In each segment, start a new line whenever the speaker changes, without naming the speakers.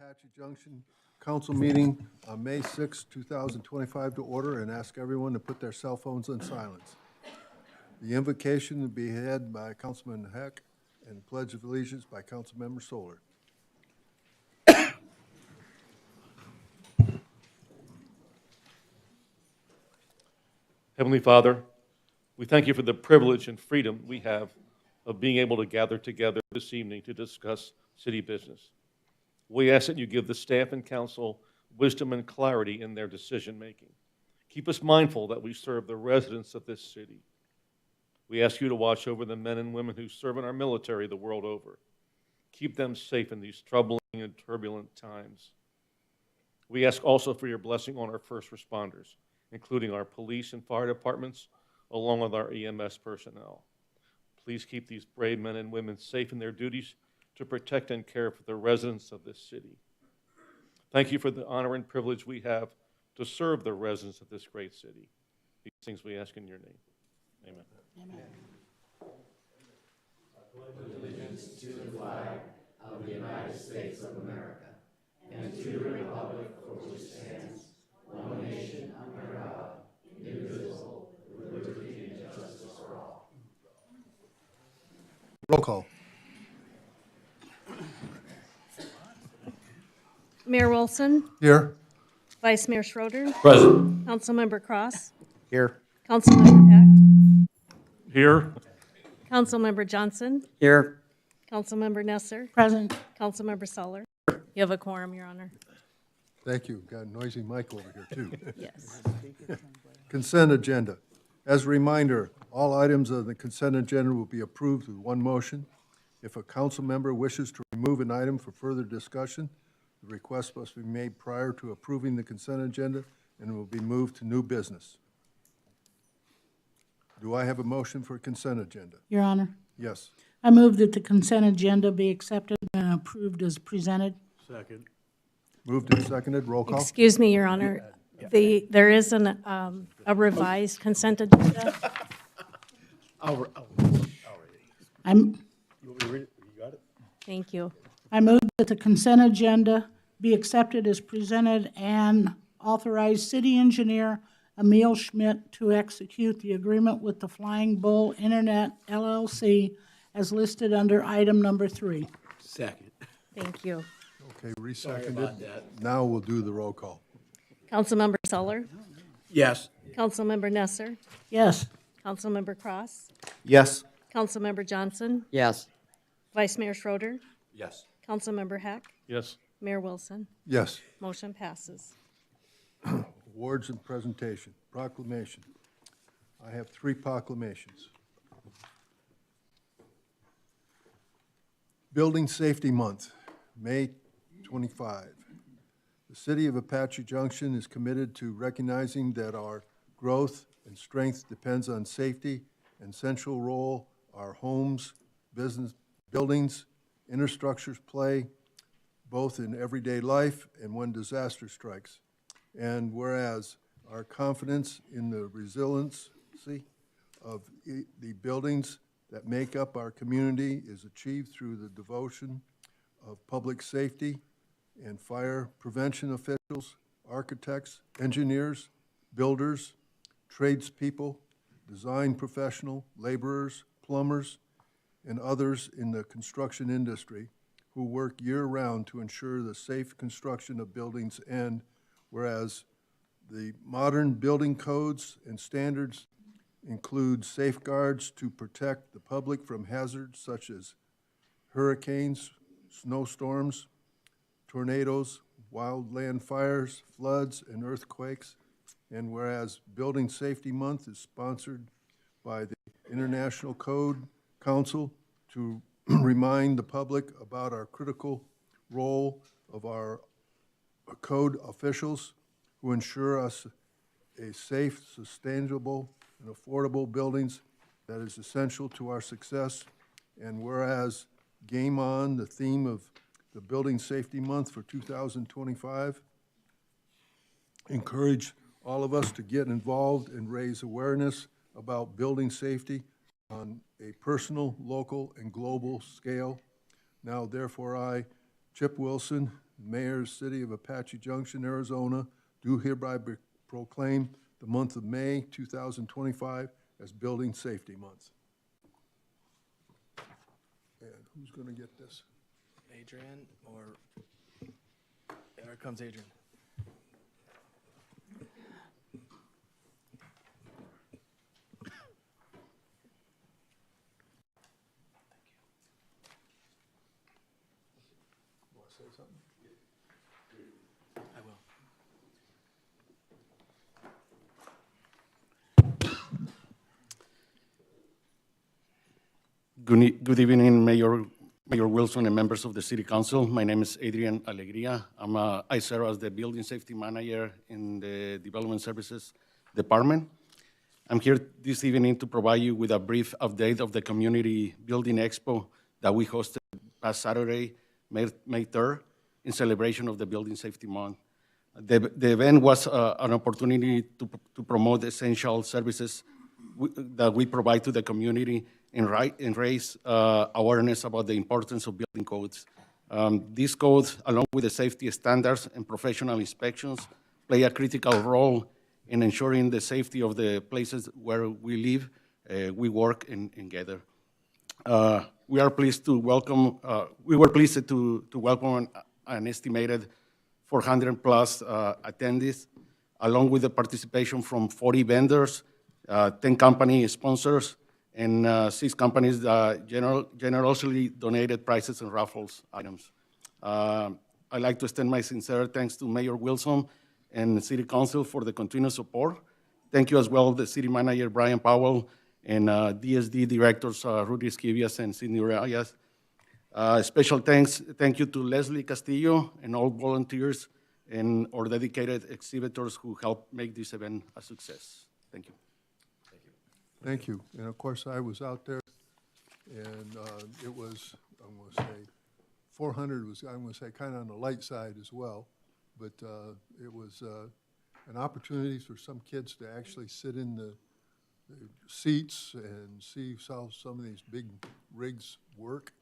Apache Junction Council meeting on May 6, 2025 to order, and ask everyone to put their cell phones on silence. The invocation will be led by Councilman Heck and Pledge of Allegiance by Councilmember Solar.
Heavenly Father, we thank you for the privilege and freedom we have of being able to gather together this evening to discuss city business. We ask that you give the staff and council wisdom and clarity in their decision-making. Keep us mindful that we serve the residents of this city. We ask you to watch over the men and women who serve in our military the world over. Keep them safe in these troubling and turbulent times. We ask also for your blessing on our first responders, including our police and fire departments, along with our EMS personnel. Please keep these brave men and women safe in their duties to protect and care for the residents of this city. Thank you for the honor and privilege we have to serve the residents of this great city. These things we ask in your name. Amen.
Amen. I pledge allegiance to the flag of the United States of America and to the republic for which it stands, one nation under God, indivisible, with liberty and justice for all.
Roll call.
Mayor Wilson,
Here.
Vice Mayor Schroeder,
Present.
Councilmember Cross,
Here.
Councilmember Heck,
Here.
Councilmember Johnson,
Here.
Councilmember Nesser,
Present.
Councilmember Soller. You have a quorum, Your Honor.
Thank you. Got a noisy mic over here, too.
Yes.
Consent agenda. As a reminder, all items of the consent agenda will be approved with one motion. If a council member wishes to remove an item for further discussion, the request must be made prior to approving the consent agenda and will be moved to new business. Do I have a motion for consent agenda?
Your Honor,
Yes.
I move that the consent agenda be accepted and approved as presented.
Second.
Moved and seconded. Roll call.
Excuse me, Your Honor. There is a revised consent agenda.
I'm,
Thank you.
I move that the consent agenda be accepted as presented and authorize city engineer Emil Schmidt to execute the agreement with the Flying Bull Internet LLC as listed under item number 3.
Second.
Thank you.
Okay, reseconded. Now we'll do the roll call.
Councilmember Soller,
Yes.
Councilmember Nesser,
Yes.
Councilmember Cross,
Yes.
Councilmember Johnson,
Yes.
Vice Mayor Schroeder,
Yes.
Councilmember Heck,
Yes.
Mayor Wilson.
Yes.
Motion passes.
Awards and presentation. Proclamation. I have 3 proclamations. Building Safety Month, May 25. The City of Apache Junction is committed to recognizing that our growth and strength depends on safety and central role our homes, business, buildings, infrastructures play, both in everyday life and when disaster strikes. And whereas our confidence in the resiliency of the buildings that make up our community is achieved through the devotion of public safety and fire prevention officials, architects, engineers, builders, tradespeople, design professional, laborers, plumbers, and others in the construction industry who work year-round to ensure the safe construction of buildings. And whereas the modern building codes and standards include safeguards to protect the public from hazards such as hurricanes, snowstorms, tornadoes, wildland fires, floods, and earthquakes. And whereas Building Safety Month is sponsored by the International Code Council to remind the public about our critical role of our code officials who ensure us a safe, sustainable, and affordable buildings that is essential to our success. And whereas Game On, the theme of the Building Safety Month for 2025, encourage all of us to get involved and raise awareness about building safety on a personal, local, and global scale. Now, therefore, I Chip Wilson, Mayor, City of Apache Junction, Arizona, do hereby proclaim the month of May 2025 as Building Safety Month. And who's going to get this?
Adrian, or here comes Adrian.
Want to say something?
I will.
Good evening, Mayor Wilson and members of the City Council. My name is Adrian Alegria. I serve as the Building Safety Manager in the Development Services Department. I'm here this evening to provide you with a brief update of the Community Building Expo that we hosted past Saturday, May 3rd, in celebration of the Building Safety Month. The event was an opportunity to promote essential services that we provide to the community and raise awareness about the importance of building codes. These codes, along with the safety standards and professional inspections, play a critical role in ensuring the safety of the places where we live, we work, and gather. We were pleased to welcome an estimated 400 plus attendees, along with the participation from 40 vendors, 10 company sponsors, and 6 companies that generously donated prizes and raffles items. I'd like to extend my sincere thanks to Mayor Wilson and the City Council for the continued support. Thank you as well, the City Manager, Brian Powell, and DSD Directors, Rudy Esquivias and Sidney Reyes. Special thank you to Leslie Castillo and all volunteers and our dedicated exhibitors who helped make this event a success. Thank you.
Thank you. And of course, I was out there, and it was, I'm going to say, 400 was, I'm going to say, kind of on the light side as well. But it was an opportunity for some kids to actually sit in the seats and see how some of these big rigs work.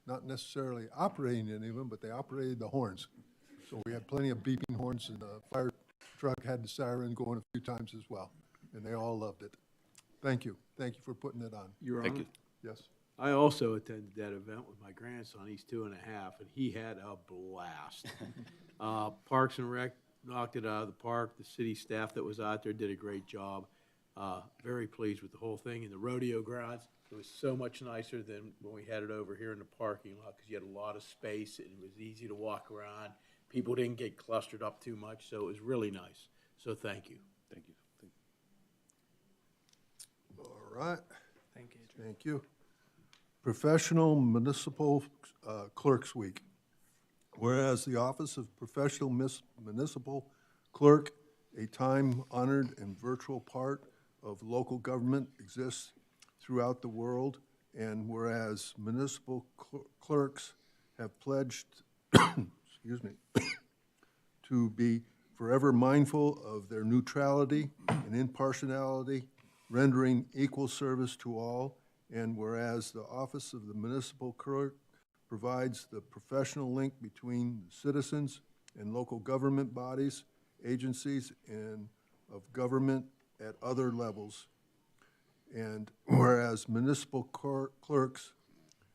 Not necessarily operating any of them, but they operated the horns. So we had plenty of beeping horns, and the fire truck had the siren going a few times as well, and they all loved it. Thank you. Thank you for putting it on.
Your
Thank
Honor,
you.
Yes.
I also attended that event with my grandson. He's 2.5, and he had a blast. Parks and Rec knocked it out of the park. The city staff that was out there did a great job. Very pleased with the whole thing. And the rodeo grounds, it was so much nicer than when we had it over here in the parking lot because you had a lot of space and it was easy to walk around. People didn't get clustered up too much, so it was really nice. So thank you.
Thank you.
All right.
Thank you.
Thank you. Professional Municipal Clerks Week. Whereas the Office of Professional Municipal Clerk, a time-honored and virtual part of local government, exists throughout the world, and whereas municipal clerks have pledged, excuse me, to be forever mindful of their neutrality and impartiality, rendering equal service to all, and whereas the Office of the Municipal Clerk provides the professional link between citizens and local government bodies, agencies, and of government at other levels. And whereas municipal clerks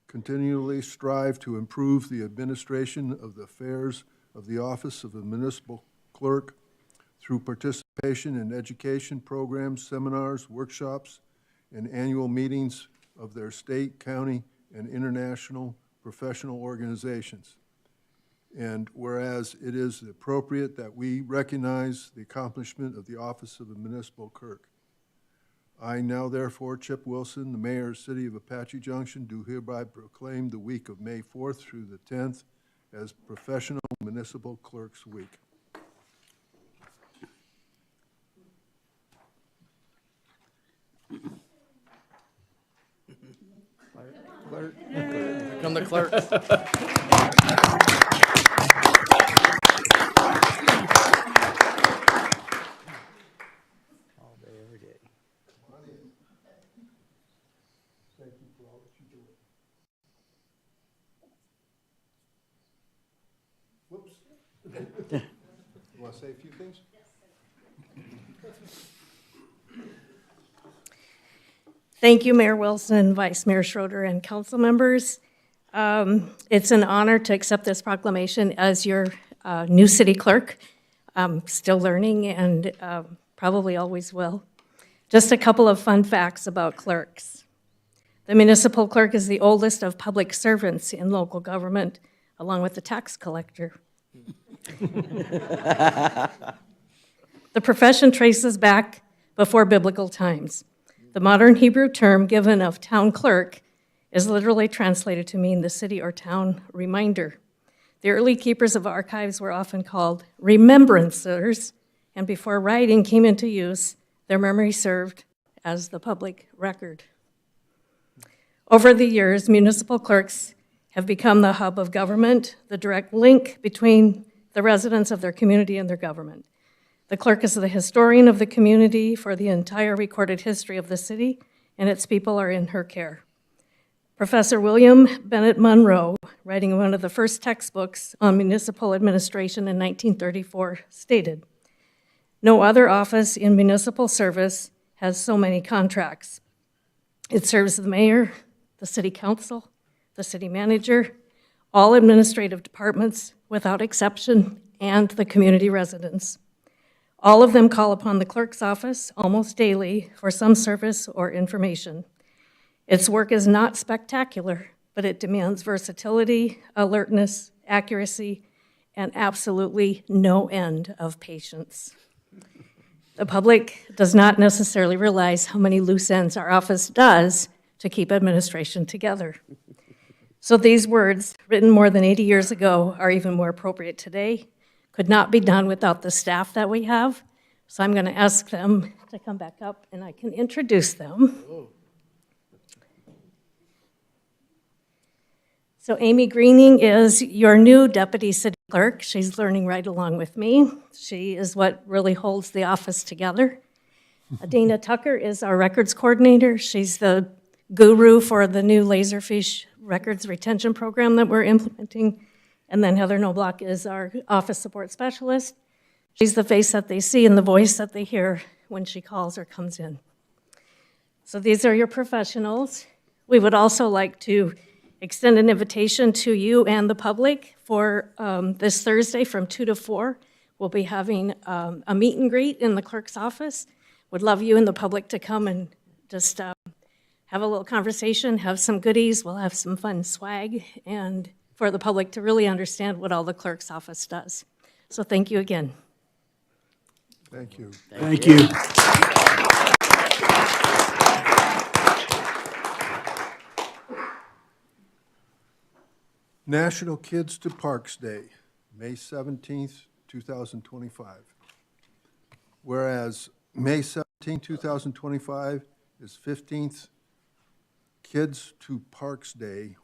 continually strive to improve the administration of the affairs of the Office of the Municipal Clerk through participation in education programs, seminars, workshops, and annual meetings of their state, county, and international professional organizations. And whereas it is appropriate that we recognize the accomplishment of the Office of the Municipal Clerk, I now therefore, Chip Wilson, the Mayor of the City of Apache Junction, do hereby proclaim the week of May 4th through the 10th as Professional Municipal Clerks Week.
Clerk. Here come the clerks. All day, every day.
Thank you for all that you do. to say a few things?
Thank you, Mayor Wilson, Vice Mayor Schroeder, and council members. It's an honor to accept this proclamation as your new city clerk. I'm still learning and probably always will. Just a couple of fun facts about clerks. The municipal clerk is the oldest of public servants in local government, along with the tax collector. The profession traces back before biblical times. The modern Hebrew term given of town clerk is literally translated to mean the city or town reminder. The early keepers of archives were often called remembrancers, and before writing came into use, their memory served as the public record. Over the years, municipal clerks have become the hub of government, the direct link between the residents of their community and their government. The clerk is the historian of the community for the entire recorded history of the city, and its people are in her care. Professor William Bennett Monroe, writing one of the first textbooks on municipal administration in 1934, stated, "No other office in municipal service has so many contracts. It serves the mayor, the city council, the city manager, all administrative departments without exception, and the community residents. All of them call upon the clerk's office almost daily for some service or information. Its work is not spectacular, but it demands versatility, alertness, accuracy, and absolutely no end of patience." The public does not necessarily realize how many loose ends our office does to keep administration together. So these words, written more than 80 years ago, are even more appropriate today. Could not be done without the staff that we have. So I'm going to ask them to come back up and I can introduce them. So Amy Greening is your new deputy city clerk. She's learning right along with me. She is what really holds the office together. Dana Tucker is our records coordinator. She's the guru for the new Laserfish records retention program that we're implementing. And then Heather Noblock is our office support specialist. She's the face that they see and the voice that they hear when she calls or comes in. So these are your professionals. We would also like to extend an invitation to you and the public for this Thursday from 2 to 4. We'll be having a meet and greet in the clerk's office. Would love you and the public to come and just have a little conversation, have some goodies. We'll have some fun swag, and for the public to really understand what all the clerk's office does. So thank you again.
Thank you.
Thank you.
National Kids to Parks Day, May 17th, 2025. Whereas May 17, 2025 is 15th Kids to Parks Day,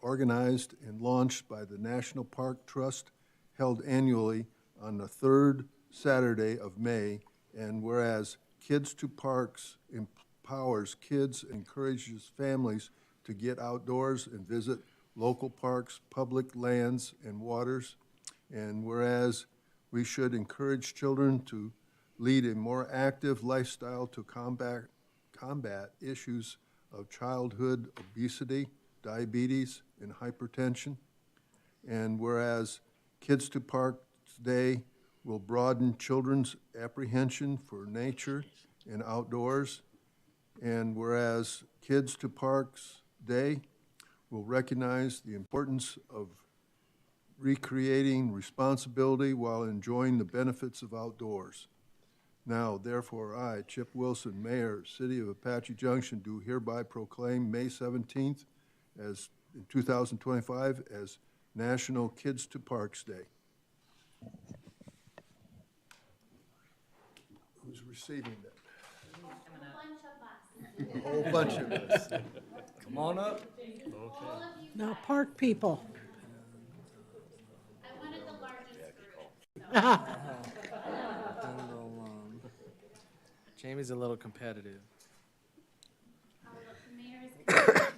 organized and launched by the National Park Trust, held annually on the third Saturday of May, and whereas Kids to Parks empowers kids and encourages families to get outdoors and visit local parks, public lands, and waters, and whereas we should encourage children to lead a more active lifestyle to combat issues of childhood obesity, diabetes, and hypertension, and whereas Kids to Parks Day will broaden children's apprehension for nature and outdoors, and whereas Kids to Parks Day will recognize the importance of recreating responsibility while enjoying the benefits of outdoors. Now, therefore, I, Chip Wilson, Mayor, City of Apache Junction, do hereby proclaim May 17th as, in 2025 as National Kids to Parks Day. Who's receiving that? A whole bunch of us.
Come on up.
Now, park people.
I wanted the largest group.
Jamie's a little competitive.
The mayor's.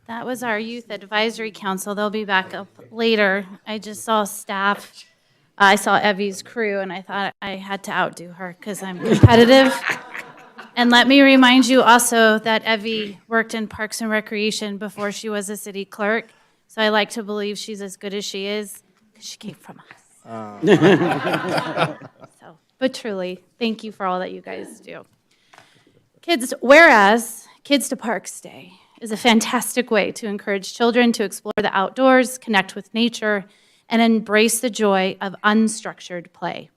That was our Youth Advisory Council. They'll be back up later. I just saw staff. I saw Evie's crew, and I thought I had to outdo her because I'm competitive. And let me remind you also that Evie worked in Parks and Recreation before she was a city clerk. So I like to believe she's as good as she is because she came from us. But truly, thank you for all that you guys do. Whereas Kids to Parks Day is a fantastic way to encourage children to explore the outdoors, connect with nature, and embrace the joy of unstructured play.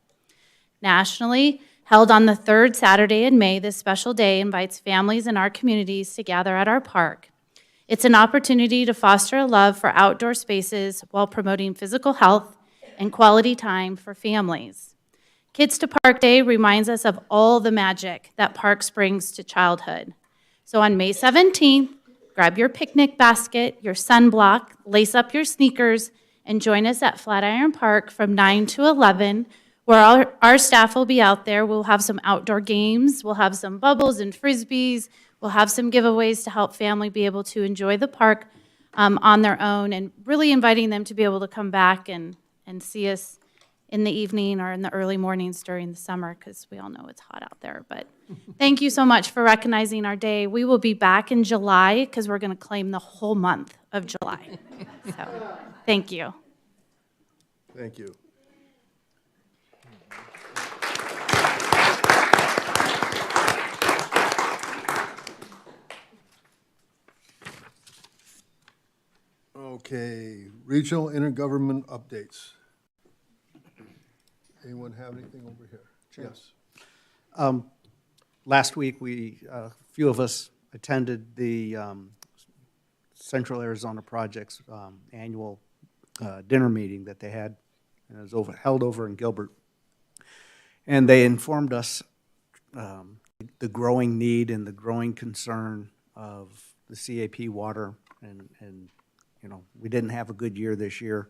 Nationally, held on the third Saturday in May, this special day invites families in our communities to gather at our park. It's an opportunity to foster a love for outdoor spaces while promoting physical health and quality time for families. Kids to Park Day reminds us of all the magic that parks brings to childhood. So on May 17th, grab your picnic basket, your sunblock, lace up your sneakers, and join us at Flatiron Park from 9 to 11, where our staff will be out there. We'll have some outdoor games. We'll have some bubbles and frisbees. We'll have some giveaways to help family be able to enjoy the park on their own, and really inviting them to be able to come back and see us in the evening or in the early mornings during the summer, because we all know it's hot out there. But thank you so much for recognizing our day. We will be back in July because we're going to claim the whole month of July. So thank you.
Thank you. Okay, regional intergovernment updates. Anyone have anything over here? Yes.
Last week, a few of us attended the Central Arizona Project's annual dinner meeting that they had, and it was held over in Gilbert. And they informed us the growing need and the growing concern of the CAP water, and you know, we didn't have a good year this year.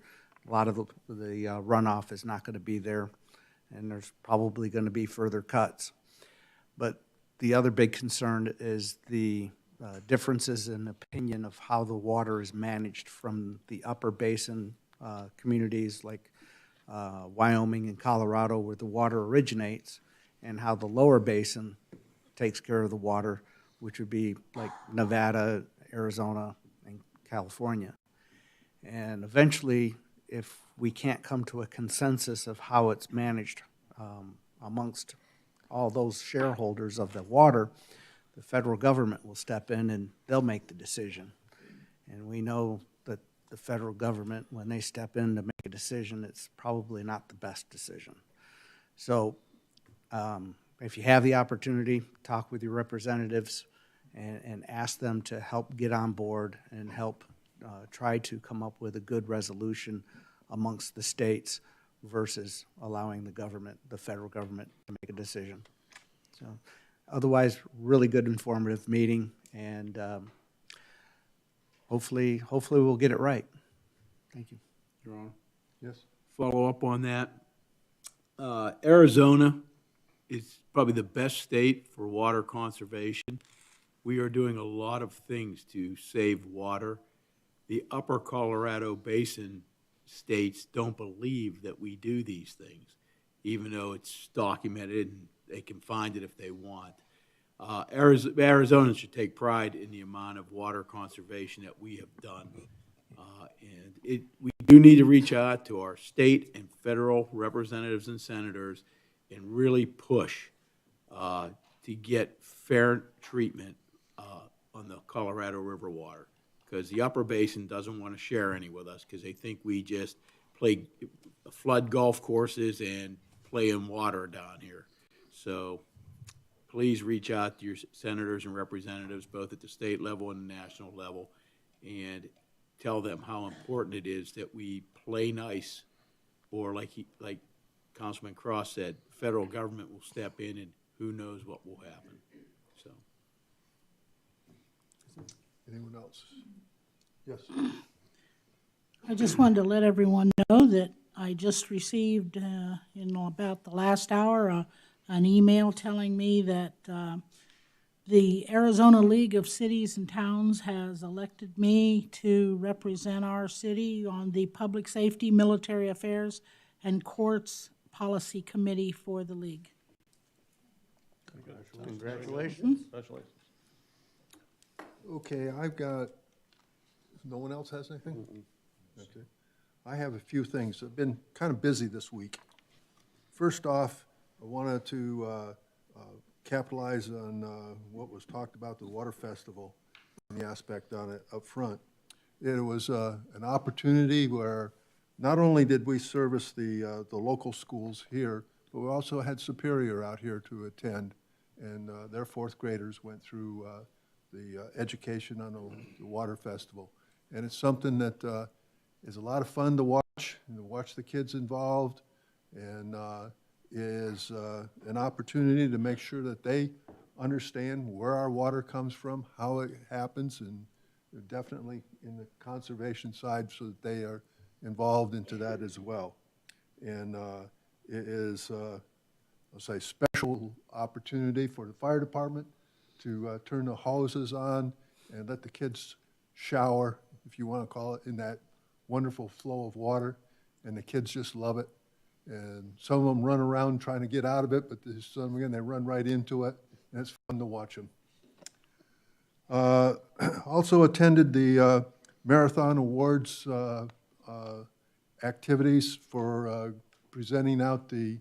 A lot of the runoff is not going to be there, and there's probably going to be further cuts. But the other big concern is the differences in opinion of how the water is managed from the upper basin communities like Wyoming and Colorado, where the water originates, and how the lower basin takes care of the water, which would be like Nevada, Arizona, and California. And eventually, if we can't come to a consensus of how it's managed amongst all those shareholders of the water, the federal government will step in and they'll make the decision. And we know that the federal government, when they step in to make a decision, it's probably not the best decision. So if you have the opportunity, talk with your representatives and ask them to help get on board and help try to come up with a good resolution amongst the states versus allowing the federal government to make a decision. So otherwise, really good informative meeting, and hopefully we'll get it right. Thank you.
Your Honor.
Yes.
Follow up on that. Arizona is probably the best state for water conservation. We are doing a lot of things to save water. The upper Colorado Basin states don't believe that we do these things, even though it's documented and they can find it if they want. Arizona should take pride in the amount of water conservation that we have done. We do need to reach out to our state and federal representatives and senators and really push to get fair treatment on the Colorado River water, because the upper basin doesn't want to share any with us because they think we just flood golf courses and play in water down here. So please reach out to your senators and representatives, both at the state level and the national level, and tell them how important it is that we play nice, or like Councilman Cross said, federal government will step in and who knows what will happen. So.
Anyone else? Yes.
I just wanted to let everyone know that I just received, in about the last hour, an email telling me that the Arizona League of Cities and Towns has elected me to represent our city on the Public Safety, Military Affairs, and Courts Policy Committee for the league.
Congratulations.
Congratulations.
Okay, I've got, no one else has anything? Okay. I have a few things. I've been kind of busy this week. First off, I wanted to capitalize on what was talked about, the Water Festival, and the aspect on it up front. It was an opportunity where not only did we service the local schools here, but we also had Superior out here to attend, and their fourth graders went through the education on the Water Festival. And it's something that is a lot of fun to watch, and to watch the kids involved, and is an opportunity to make sure that they understand where our water comes from, how it happens, and definitely in the conservation side so that they are involved into that as well. And it is, I'll say, special opportunity for the fire department to turn the hoses on and let the kids shower, if you want to call it, in that wonderful flow of water, and the kids just love it. And some of them run around trying to get out of it, but some, again, they run right into it, and it's fun to watch them. Also attended the Marathon Awards activities for presenting out the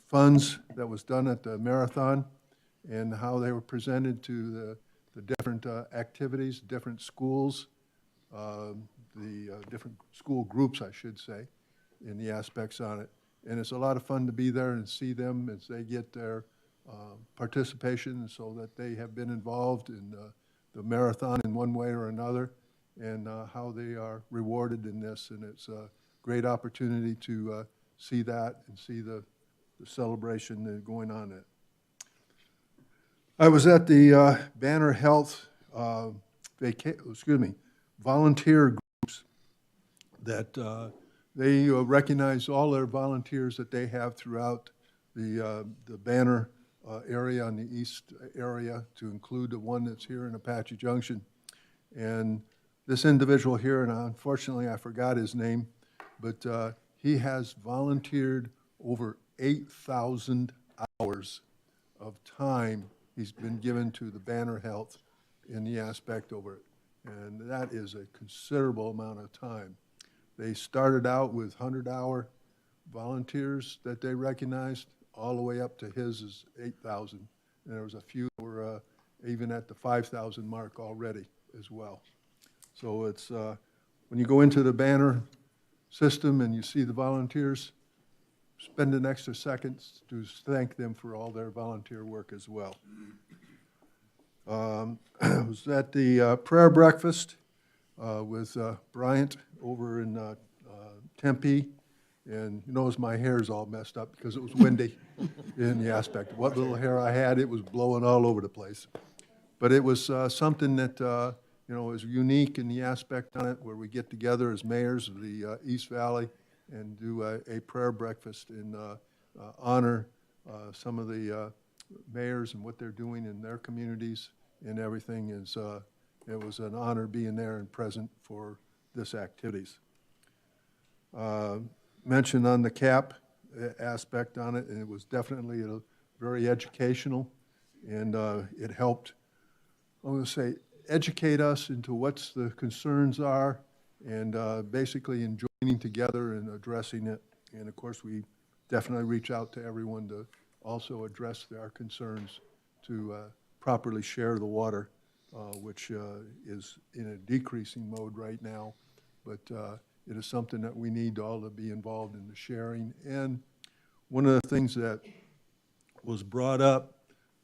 funds that was done at the marathon and how they were presented to the different activities, different schools, the different school groups, I should say, in the aspects on it. And it's a lot of fun to be there and see them as they get their participation, so that they have been involved in the marathon in one way or another, and how they are rewarded in this. And it's a great opportunity to see that and see the celebration going on there. I was at the Banner Health volunteer groups that they recognize all their volunteers that they have throughout the Banner area on the east area, to include the one that's here in Apache Junction. And this individual here, and unfortunately I forgot his name, but he has volunteered over 8,000 hours of time he's been given to the Banner Health in the aspect over it. And that is a considerable amount of time. They started out with 100-hour volunteers that they recognized, all the way up to his is 8,000. And there was a few that were even at the 5,000 mark already as well. So it's, when you go into the Banner system and you see the volunteers, spend an extra second to thank them for all their volunteer work as well. I was at the prayer breakfast with Bryant over in Tempe, and he knows my hair's all messed up because it was windy in the aspect. What little hair I had, it was blowing all over the place. But it was something that you know, is unique in the aspect on it, where we get together as mayors of the East Valley and do a prayer breakfast and honor some of the mayors and what they're doing in their communities and everything. Is it was an honor being there and present for this activities. Mentioned on the CAP aspect on it, and it was definitely very educational, and it helped, I'm going to say, educate us into what the concerns are, and basically in joining together and addressing it. And of course, we definitely reach out to everyone to also address our concerns to properly share the water, which is in a decreasing mode right now, but it is something that we need all to be involved in the sharing. And one of the things that was brought up,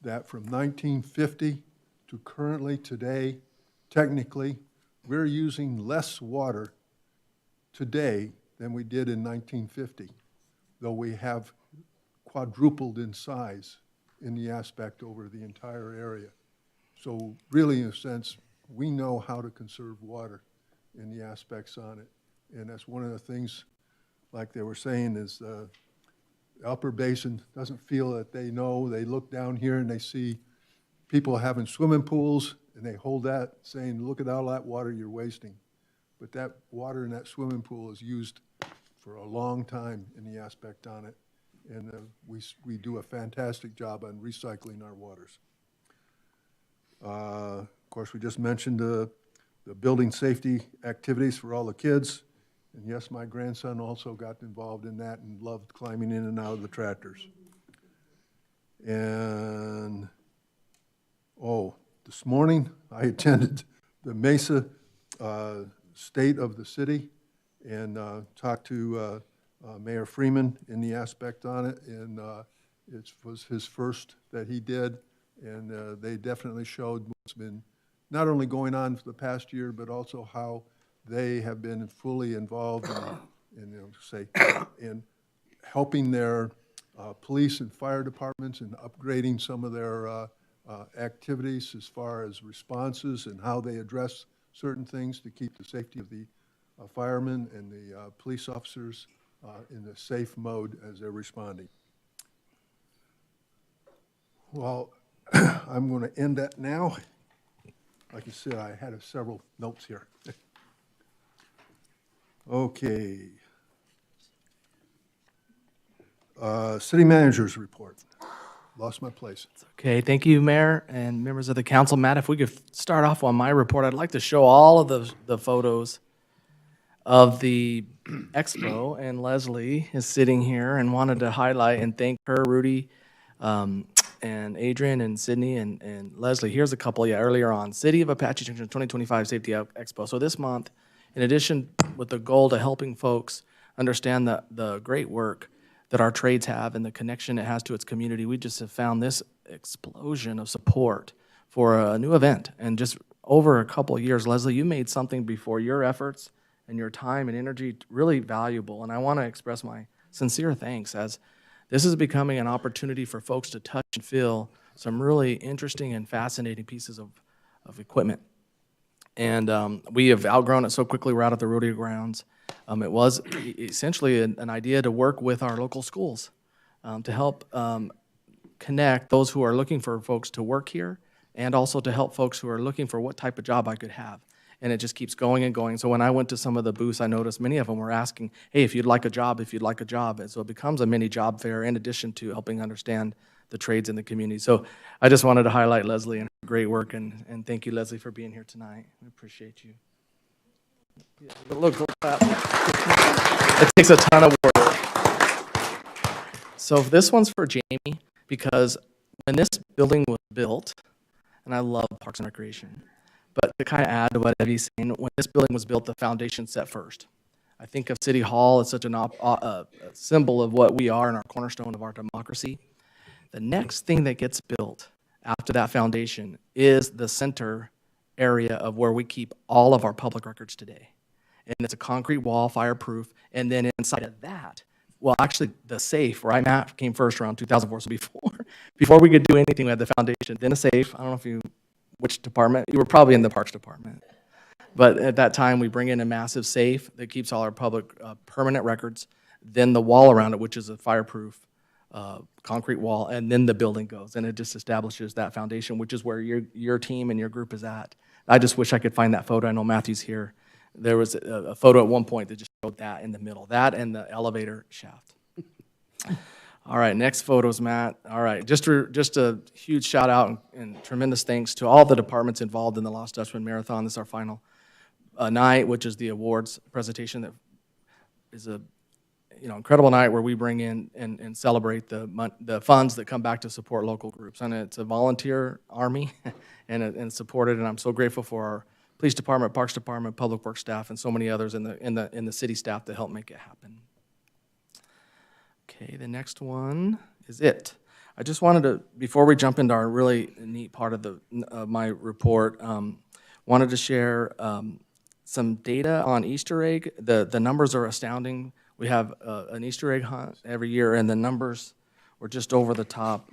that from 1950 to currently today, technically, we're using less water today than we did in 1950, though we have quadrupled in size in the aspect over the entire area. So really, in a sense, we know how to conserve water in the aspects on it. And that's one of the things, like they were saying, is Upper Basin doesn't feel that they know. They look down here and they see people having swimming pools, and they hold that, saying, look at all that water you're wasting. But that water in that swimming pool is used for a long time in the aspect on it. And we do a fantastic job on recycling our waters. Of course, we just mentioned the building safety activities for all the kids. And yes, my grandson also got involved in that and loved climbing in and out of the tractors. And, this morning I attended the Mesa State of the City and talked to Mayor Freeman in the aspect on it. And it was his first that he did. And they definitely showed what's been not only going on for the past year, but also how they have been fully involved in helping their police and fire departments and upgrading some of their activities as far as responses and how they address certain things to keep the safety of the firemen and the police officers in a safe mode as they're responding. Well, I'm going to end that now. Like I said, I had several notes here. Okay. City Manager's report. Lost my place.
Okay, thank you, Mayor and members of the council. Matt, if we could start off on my report, I'd like to show all of the photos of the expo, and Leslie is sitting here and wanted to highlight and thank her, Rudy, and Adrian and Sydney and Leslie. Here's a couple, earlier on. City of Apache Junction 2025 Safety Expo. So this month, in addition, with the goal to helping folks understand the great work that our trades have and the connection it has to its community, we just have found this explosion of support for a new event. And just over a couple of years, Leslie, you made something before your efforts and your time and energy really valuable. And I want to express my sincere thanks, as this is becoming an opportunity for folks to touch and feel some really interesting and fascinating pieces of equipment. And we have outgrown it so quickly. We're out at the rodeo grounds. It was essentially an idea to work with our local schools to help connect those who are looking for folks to work here, and also to help folks who are looking for what type of job I could have. And it just keeps going and going. So when I went to some of the booths, I noticed many of them were asking, hey, if you'd like a job, if you'd like a job. And so it becomes a mini job fair in addition to helping understand the trades in the community. So I just wanted to highlight Leslie and her great work, and thank you, Leslie, for being here tonight. We appreciate you. Yeah, look, it takes a ton of work. So this one's for Jamie, because when this building was built, and I love Parks and Recreation, but to kind of add to what Eddie's saying, when this building was built, the foundation set first. I think of City Hall as such a symbol of what we are and our cornerstone of our democracy. The next thing that gets built after that foundation is the center area of where we keep all of our public records today. And it's a concrete wall, fireproof, and then inside of that, well, actually, the safe, where I'm at, came first around 2004, so before we could do anything, we had the foundation, then a safe. I don't know if which department, you were probably in the Parks Department. But at that time, we bring in a massive safe that keeps all our public permanent records, then the wall around it, which is a fireproof concrete wall, and then the building goes, and it just establishes that foundation, which is where your team and your group is at. I just wish I could find that photo. I know Matthew's here. There was a photo at one point that just showed that in the middle, that and the elevator shaft. All right, next photos, Matt. All right, just a huge shout out and tremendous thanks to all the departments involved in the Lost Dutchman Marathon. This is our final night, which is the awards presentation. That is a incredible night where we bring in and celebrate the funds that come back to support local groups. And it's a volunteer army and supported, and I'm so grateful for our police department, parks department, public works staff, and so many others in the city staff to help make it happen. Okay, the next one is it. I just wanted to, before we jump into our really neat part of my report, wanted to share some data on Easter egg. The numbers are astounding. We have an Easter egg hunt every year, and the numbers were just over the top.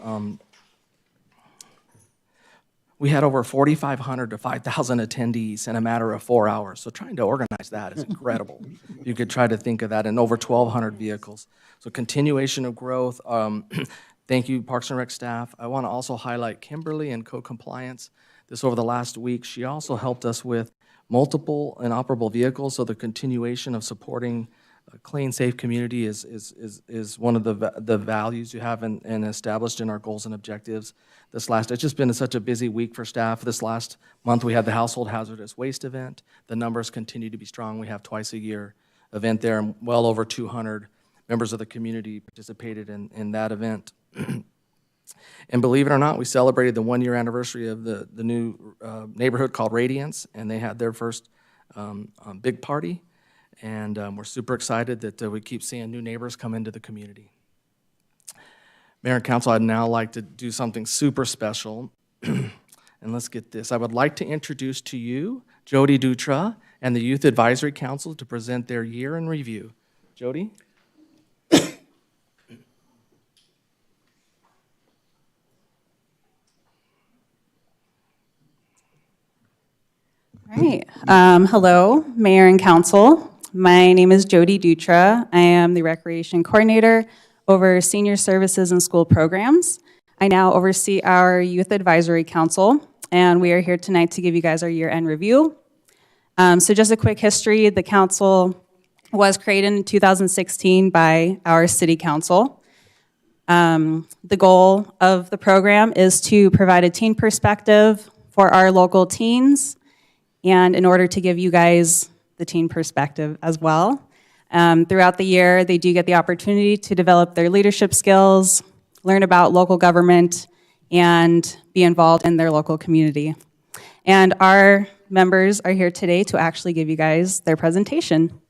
We had over 4,500 to 5,000 attendees in a matter of 4 hours. So trying to organize that is incredible. You could try to think of that, in over 1,200 vehicles. So continuation of growth. Thank you, Parks and Rec staff. I want to also highlight Kimberly and co-compliance. This over the last week, she also helped us with multiple and operable vehicles. So the continuation of supporting a clean, safe community is one of the values you have and established in our goals and objectives. It's just been such a busy week for staff. This last month, we had the Household Hazardous Waste event. The numbers continue to be strong. We have twice a year event there, and well over 200 members of the community participated in that event. And believe it or not, we celebrated the 1-year anniversary of the new neighborhood called Radiance, and they had their first big party. And we're super excited that we keep seeing new neighbors come into the community. Mayor and Council, I'd now like to do something super special. And let's get this. I would like to introduce to you Jody Dutra and the Youth Advisory Council to present their year in review. Jody?
All right. Hello, Mayor and Council. My name is Jody Dutra. I am the Recreation Coordinator over Senior Services and School Programs. I now oversee our Youth Advisory Council, and we are here tonight to give you guys our year-end review. So just a quick history. The council was created in 2016 by our City Council. The goal of the program is to provide a teen perspective for our local teens, and in order to give you guys the teen perspective as well. Throughout the year, they do get the opportunity to develop their leadership skills, learn about local government, and be involved in their local community. And our members are here today to actually give you guys their presentation.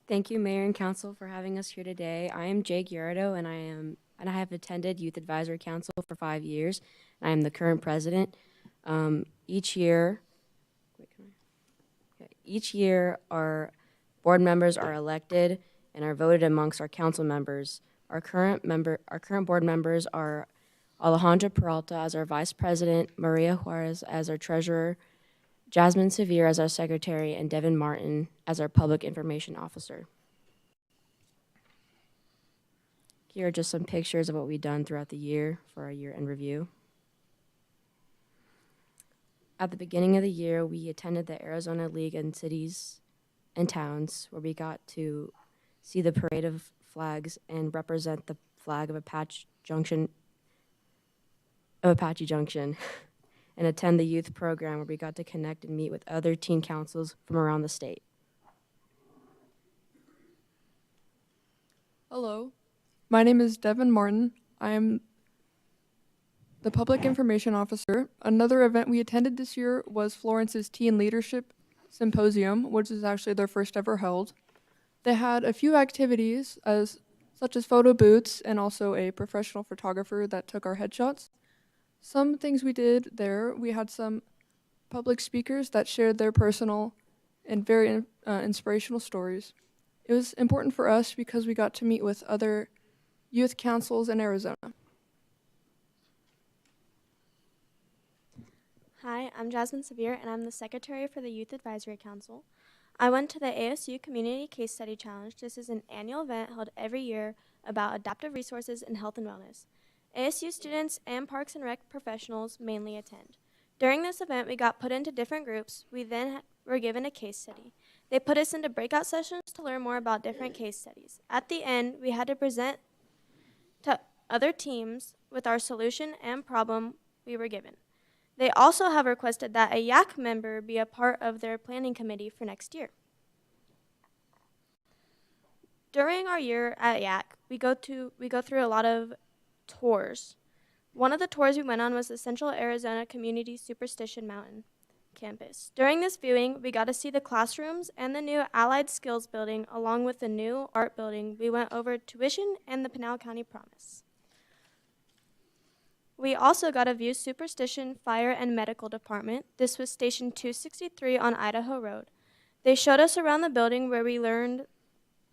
Thank you, Mayor and Council, for having us here today. I am Jake Yurdo, and I have attended Youth Advisory Council for 5 years. I am the current president. Each year, our board members are elected and are voted amongst our council members. Our current board members are Alejandra Peralta as our vice president, Maria Juarez as our treasurer, Jasmine Sevier as our secretary, and Devin Martin as our public information officer. Here are just some pictures of what we've done throughout the year for our year-end review. At the beginning of the year, we attended the Arizona League in Cities and Towns, where we got to see the parade of flags and represent the flag of Apache Junction, and attend the youth program, where we got to connect and meet with other teen councils from around the state.
Hello, my name is Devin Martin. I am the Public Information Officer. Another event we attended this year was Florence's Teen Leadership Symposium, which is actually their first ever held. They had a few activities, such as photo booths and also a professional photographer that took our headshots. Some things we did there, we had some public speakers that shared their personal and very inspirational stories. It was important for us because we got to meet with other youth councils in Arizona.
Hi, I'm Jasmine Sevier, and I'm the secretary for the Youth Advisory Council. I went to the ASU Community Case Study Challenge. This is an annual event held every year about adaptive resources in health and wellness. ASU students and Parks and Rec professionals mainly attend. During this event, we got put into different groups. We then were given a case study. They put us into breakout sessions to learn more about different case studies. At the end, we had to present to other teams with our solution and problem we were given. They also have requested that a YAC member be a part of their planning committee for next year. During our year at YAC, we go through a lot of tours. One of the tours we went on was the Central Arizona Community Superstition Mountain campus. During this viewing, we got to see the classrooms and the new Allied Skills building, along with the new art building. We went over tuition and the Pinal County Promise. We also got to view Superstition Fire and Medical Department. This was Station 263 on Idaho Road. They showed us around the building where we learned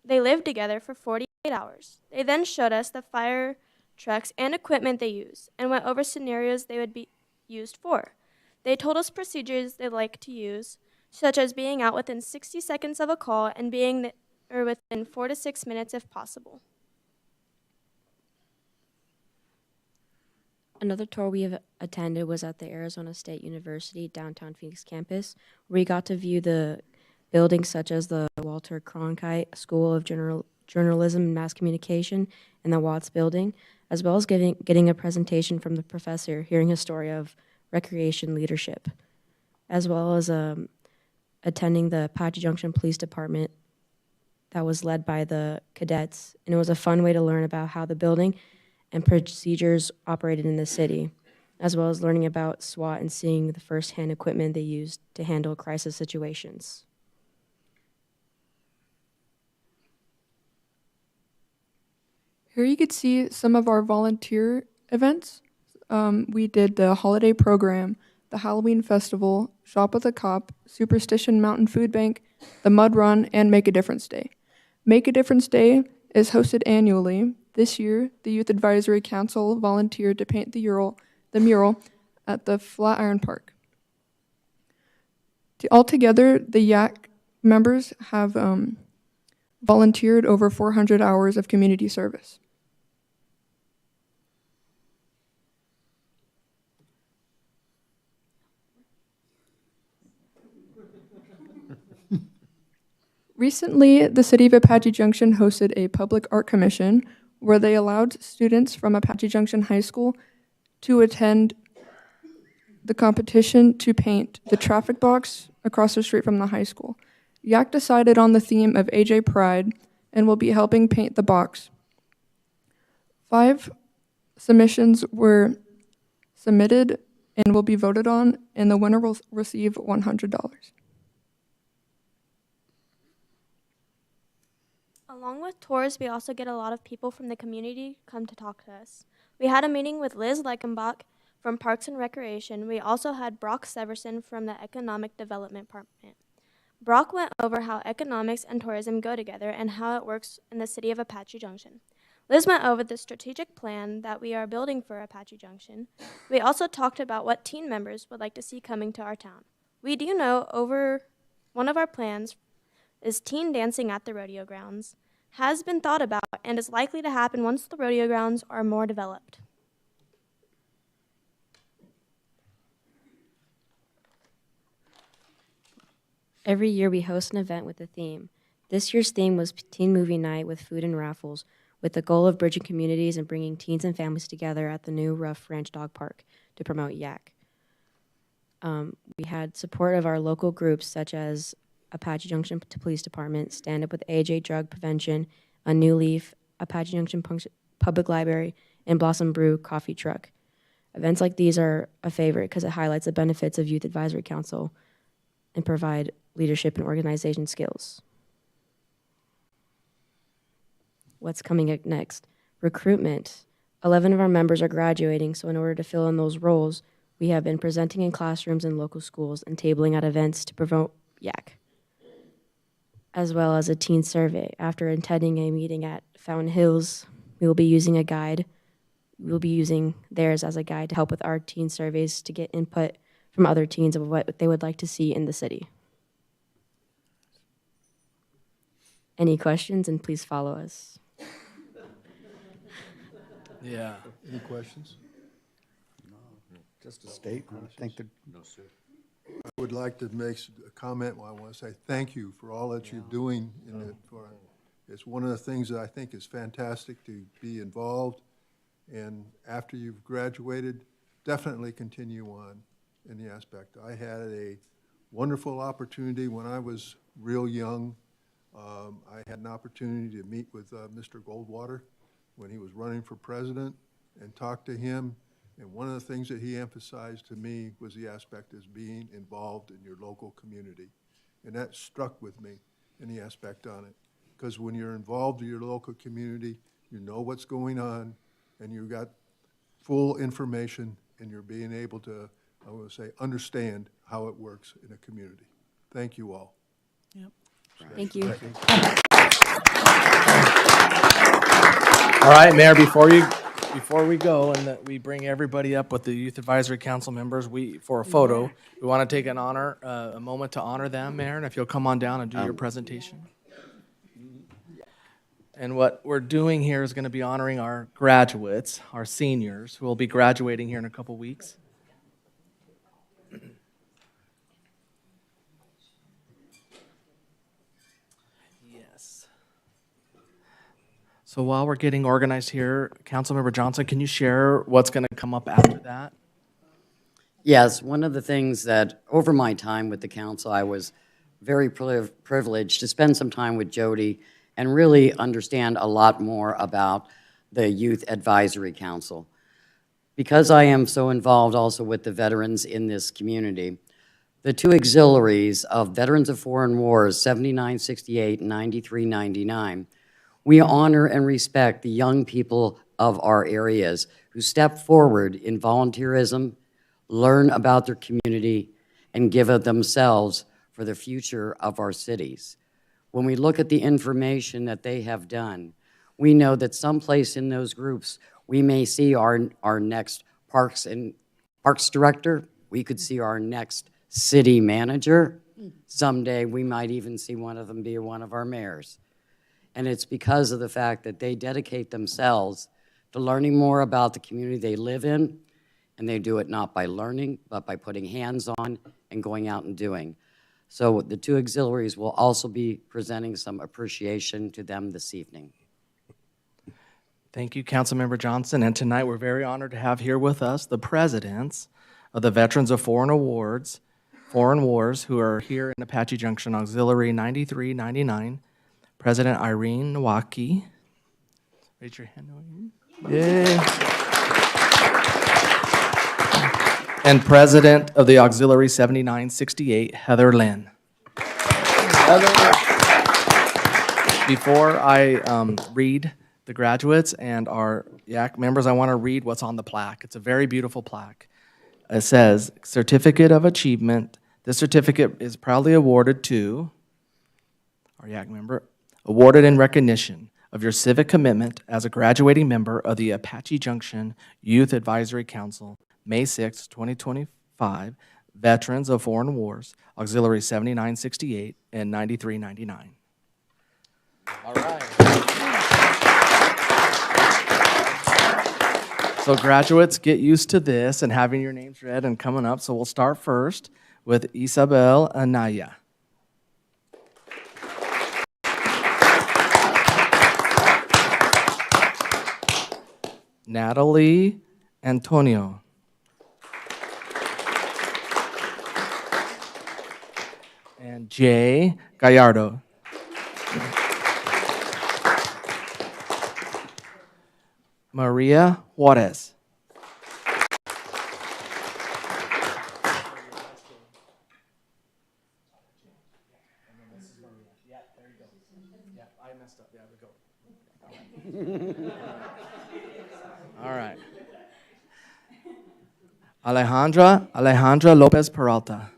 they lived together for 48 hours. They then showed us the fire trucks, and equipment they use, and went over scenarios they would be used for. They told us procedures they like to use, such as being out within 60 seconds of a call and being within 4 to 6 minutes if possible.
Another tour we have attended was at the Arizona State University downtown Phoenix campus, where we got to view the buildings such as the Walter Cronkite School of Journalism and Mass Communication and the Watts Building, as well as getting a presentation from the professor, hearing his story of recreation leadership, as well as attending the Apache Junction Police Department that was led by the cadets, and it was a fun way to learn about how the building and procedures operated in the city, as well as learning about SWAT and seeing the first-hand equipment they used to handle crisis situations.
Here you could see some of our volunteer events. We did the holiday program, the Halloween festival, Shop with a Cop, Superstition Mountain Food Bank, the Mud Run, and Make a Difference Day. Make a Difference Day is hosted annually. This year, the Youth Advisory Council volunteered to paint the mural at the Flatiron Park. Altogether, the YAC members have volunteered over 400 hours of community service. Recently, the City of Apache Junction hosted a public art commission where they allowed students from Apache Junction High School to attend the competition to paint the traffic box across the street from the high school. YAC decided on the theme of AJ Pride and will be helping paint the box. 5 submissions were submitted and will be voted on, and the winner will receive $100.
Along with tours, we also get a lot of people from the community come to talk to us. We had a meeting with Liz Leichenbach from Parks and Recreation. We also had Brock Severson from the Economic Development Department. Brock went over how economics and tourism go together and how it works in the city of Apache Junction. Liz went over the strategic plan that we are building for Apache Junction. We also talked about what teen members would like to see coming to our town. We do know one of our plans is teen dancing at the rodeo grounds, has been thought about, and is likely to happen once the rodeo grounds are more developed.
Every year we host an event with a theme. This year's theme was Teen Movie Night with food and raffles, with the goal of bridging communities and bringing teens and families together at the new Rough Ranch Dog Park to promote YAC. We had support of our local groups such as Apache Junction Police Department, Stand Up with AJ Drug Prevention, A New Leaf, Apache Junction Public Library, and Blossom Brew Coffee Truck. Events like these are a favorite because it highlights the benefits of Youth Advisory Council and provide leadership and organization skills. What's coming up next? Recruitment. 11 of our members are graduating, so in order to fill in those roles, we have been presenting in classrooms in local schools and tabling at events to promote YAC, as well as a teen survey. After attending a meeting at Fountain Hills, we will be using a guide. We will be using theirs as a guide to help with our teen surveys to get input from other teens of what they would like to see in the city. Any questions? And please follow us.
Yeah.
Any questions?
Just a statement. I think that
I would like to make a comment. I want to say thank you for all that you're doing. It's one of the things that I think is fantastic to be involved, and after you've graduated, definitely continue on in the aspect. I had a wonderful opportunity when I was real young. I had an opportunity to meet with Mr. Goldwater when he was running for president and talk to him. And one of the things that he emphasized to me was the aspect as being involved in your local community. And that struck with me in the aspect on it. Because when you're involved in your local community, you know what's going on, and you've got full information, and you're being able to, I want to say, understand how it works in a community. Thank you all.
Yep.
Thank you.
All right, Mayor, before you before we go and that we bring everybody up with the Youth Advisory Council members, for a photo, we want to take a moment to honor them, Mayor, if you'll come on down and do your presentation. And what we're doing here is going to be honoring our graduates, our seniors, who will be graduating here in a couple weeks. Yes. So while we're getting organized here, Councilmember Johnson, can you share what's going to come up after that?
Yes, one of the things that, over my time with the council, I was very privileged to spend some time with Jody and really understand a lot more about the Youth Advisory Council. Because I am so involved also with the veterans in this community, the two auxiliaries of Veterans of Foreign Wars, 7968 and 9399, we honor and respect the young people of our areas who step forward in volunteerism, learn about their community, and give of themselves for the future of our cities. When we look at the information that they have done, we know that someplace in those groups, we may see our next parks director, we could see our next city manager. Someday, we might even see one of them be one of our mayors. And it's because of the fact that they dedicate themselves to learning more about the community they live in, and they do it not by learning, but by putting hands on and going out and doing. So the two auxiliaries will also be presenting some appreciation to them this evening.
Thank you, Councilmember Johnson. And tonight we're very honored to have here with us the presidents of the Veterans of Foreign Wars, who are here in Apache Junction Auxiliary 9399. President Irene Nowacki. Raise your hand. Yay. And President of the Auxiliary 7968, Heather Lynn. Before I read the graduates and our YAC members, I want to read what's on the plaque. It's a very beautiful plaque. It says, Certificate of Achievement. This certificate is proudly awarded to our YAC member, awarded in recognition of your civic commitment as a graduating member of the Apache Junction Youth Advisory Council, May 6, 2025, Veterans of Foreign Wars, Auxiliary 7968 and 9399. All right. So graduates, get used to this and having your names read and coming up. So we'll start first with Isabel Anaya. Natalie Antonio. And Jay Gallardo. Maria Juarez. All right. Alejandra Lopez Peralta.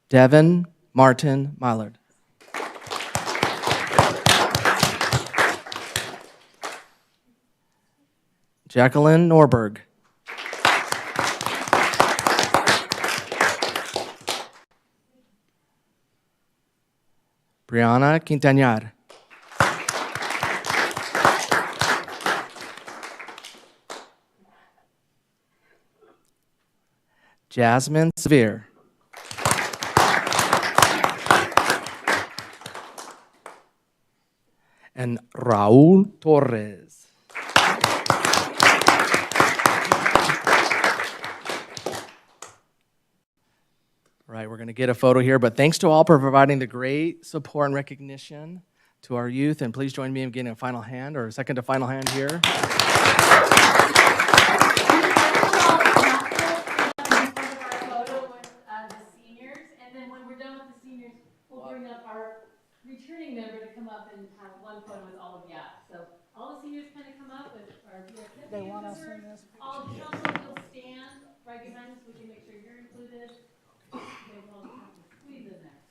Devin Martin Mallard. Jacqueline Norberg. Brianna Quintanar. Jasmine Severe. And Raul Torres. All right, we're going to get a photo here, but thanks to all for providing the great support and recognition to our youth, and please join me in getting a final hand, or a second to final hand here.
Returning member to come up and have one photo with all of you. So all the seniors kind of come up with our VSF. They want us in this. All the council will stand right behind us. We can make sure you're included. They will have to squeeze in there.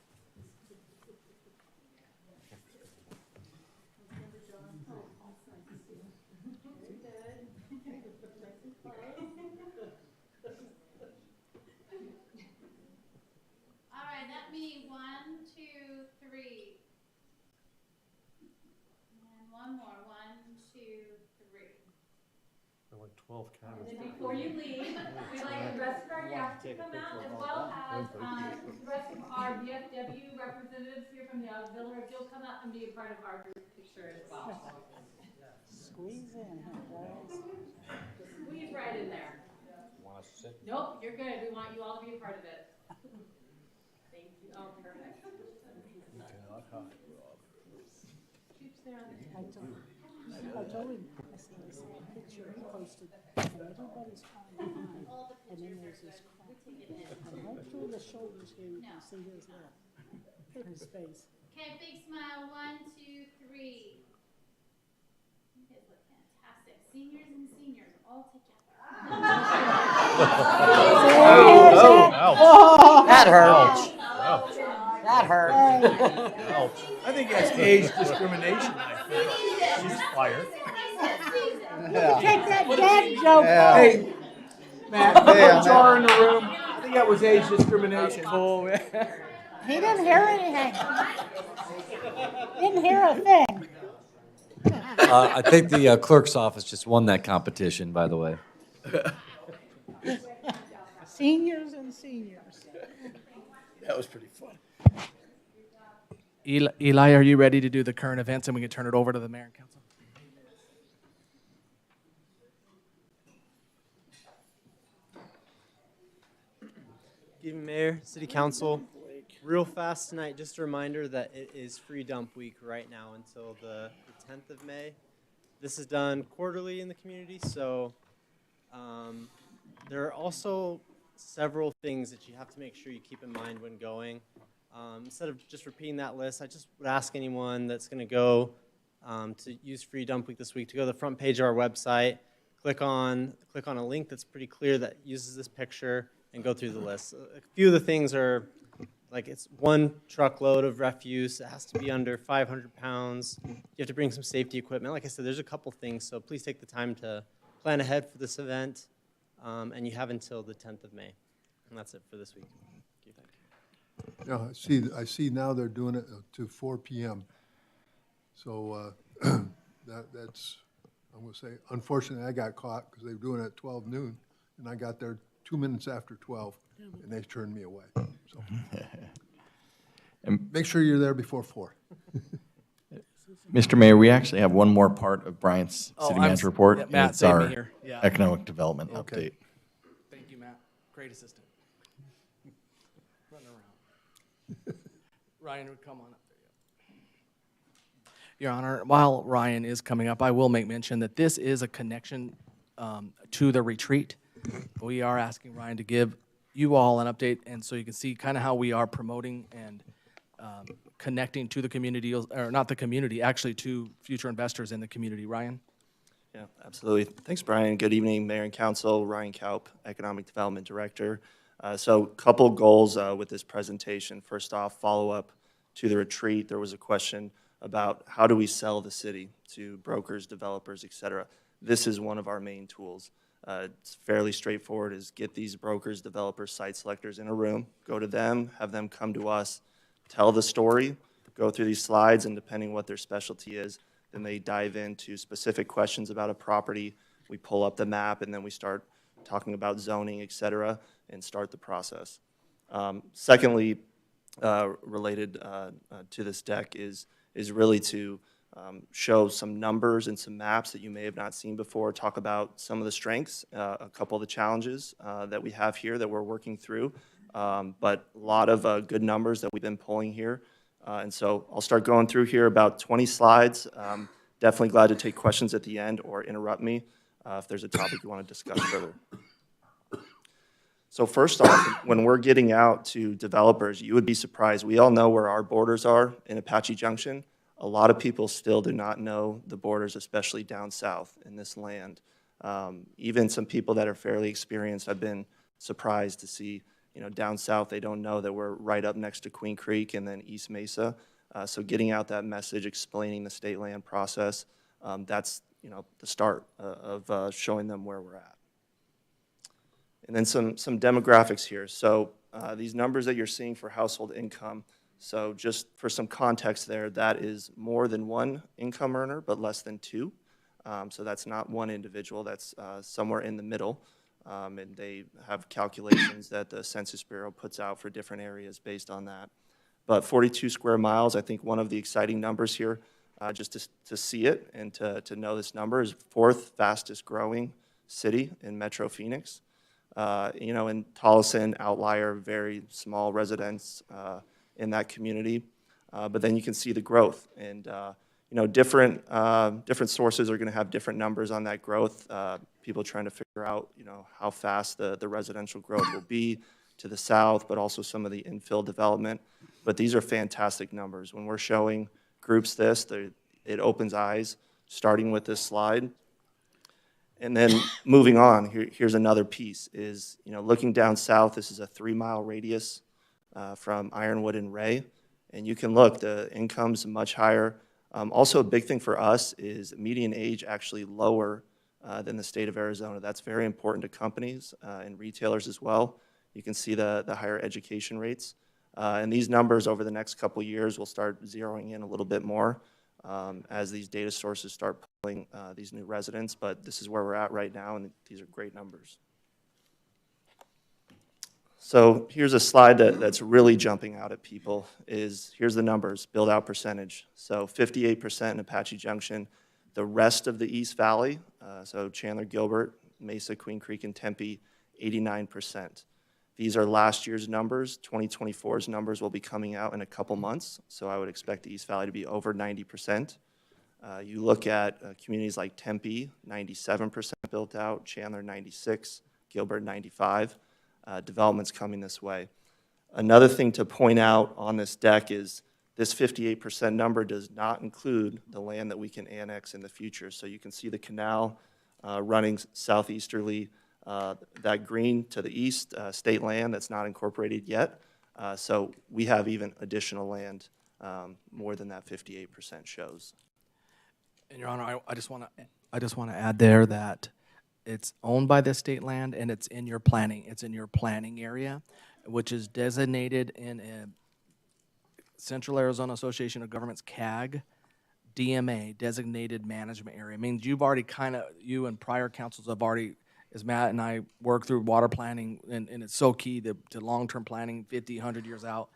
Before you leave, we'd like the rest of our guests to come out, as well as the rest of our VFW representatives here from the auxiliary. If you'll come out and be a part of our group picture as well.
Squeeze in, guys.
Squeeze right in there. Nope, you're good. We want you all to be a part of it. Thank you. Oh, perfect.
I told him, I said, I saw a picture he posted, and everybody's crying behind, and then there's this crap. And right through the shoulders here, you can see his lip, his face.
Okay, big smile. 1, 2, 3. You guys look fantastic. Seniors and seniors all together.
That hurt. That hurt.
I think that's age discrimination, I think. She's fired.
Take that dad joke off.
Hey, Matt, put jar in the room. I think that was age discrimination.
He didn't hear anything. Didn't hear a thing.
I think the clerk's office just won that competition, by the way.
Seniors and seniors.
That was pretty fun.
Eli, are you ready to do the current events, and we can turn it over to the mayor and council?
Good evening, Mayor, City Council. Real fast tonight, just a reminder that it is Free Dump Week right now until the 10th of May. This is done quarterly in the community, so there are also several things that you have to make sure you keep in mind when going. Instead of just repeating that list, I just would ask anyone that's going to go to use Free Dump Week this week to go to the front page of our website, click on a link that's pretty clear that uses this picture, and go through the list. A few of the things are like it's 1 truckload of refuse. It has to be under 500 pounds. You have to bring some safety equipment. Like I said, there's a couple things, so please take the time to plan ahead for this event, and you have until the 10th of May. And that's it for this week.
Yeah, I see now they're doing it to 4 p.m. So that's, I'm going to say, unfortunately, I got caught because they were doing it at 12 noon, and I got there 2 minutes after 12, and they turned me away. So make sure you're there before 4.
Mr. Mayor, we actually have one more part of Brian's
Oh,
city manager report.
yeah,
and
Matt,
it's
save me
our
here. Yeah.
economic development
Okay.
update.
Thank you, Matt. Great assistant. Running around. Ryan would come on up there. Your Honor, while Ryan is coming up, I will make mention that this is a connection to the retreat. We are asking Ryan to give you all an update, and so you can see kind of how we are promoting and connecting to the community, or not the community, actually to future investors in the community. Ryan?
Yeah, absolutely. Thanks, Brian. Good evening, Mayor and Council. Ryan Kaup, Economic Development Director. So a couple goals with this presentation. First off, follow up to the retreat. There was a question about how do we sell the city to brokers, developers, et cetera. This is one of our main tools. It's fairly straightforward, is get these brokers, developers, site selectors in a room, go to them, have them come to us, tell the story, go through these slides, and depending what their specialty is, then they dive into specific questions about a property. We pull up the map, and then we start talking about zoning, et cetera, and start the process. Secondly, related to this deck is really to show some numbers and some maps that you may have not seen before, talk about some of the strengths, a couple of the challenges that we have here that we're working through, but a lot of good numbers that we've been pulling here. And so I'll start going through here about 20 slides. Definitely glad to take questions at the end or interrupt me if there's a topic you want to discuss further. So first off, when we're getting out to developers, you would be surprised. We all know where our borders are in Apache Junction. A lot of people still do not know the borders, especially down south in this land. Even some people that are fairly experienced, I've been surprised to see, down south, they don't know that we're right up next to Queen Creek and then East Mesa. So getting out that message, explaining the state land process, that's, the start of showing them where we're at. And then some demographics here. So these numbers that you're seeing for household income, so just for some context there, that is more than one income earner, but less than two. So that's not one individual, that's somewhere in the middle. And they have calculations that the Census Bureau puts out for different areas based on that. But 42 square miles, I think one of the exciting numbers here, just to see it and to know this number, is 4th fastest growing city in Metro Phoenix. You know, in Tolleson, outlier, very small residents in that community. But then you can see the growth. And, you know, different sources are going to have different numbers on that growth. People trying to figure out, you know, how fast the residential growth will be to the south, but also some of the infill development. But these are fantastic numbers. When we're showing groups this, it opens eyes, starting with this slide. And then moving on, here's another piece is, you know, looking down south, this is a 3-mile radius from Ironwood and Ray. And you can look, the income's much higher. Also, a big thing for us is median age actually lower than the state of Arizona. That's very important to companies and retailers as well. You can see the higher education rates. And these numbers over the next couple years will start zeroing in a little bit more as these data sources start pulling these new residents. But this is where we're at right now, and these are great numbers. So here's a slide that's really jumping out at people is, here's the numbers, build out percentage. So 58% in Apache Junction. The rest of the East Valley, so Chandler, Gilbert, Mesa, Queen Creek, and Tempe, 89%. These are last year's numbers. 2024's numbers will be coming out in a couple months, so I would expect the East Valley to be over 90%. You look at communities like Tempe, 97% built out, Chandler, 96%, Gilbert, 95%. Development's coming this way. Another thing to point out on this deck is this 58% number does not include the land that we can annex in the future. So you can see the canal running southeasterly, that green to the east, state land that's not incorporated yet. So we have even additional land, more than that 58% shows.
And Your Honor, I just want to add there that it's owned by the state land and it's in your planning. It's in your planning area, which is designated in a Central Arizona Association of Governments CAG DMA, designated management area. It means you've already you and prior councils have already, as Matt and I work through water planning, and it's so key to long-term planning 50, 100 years out.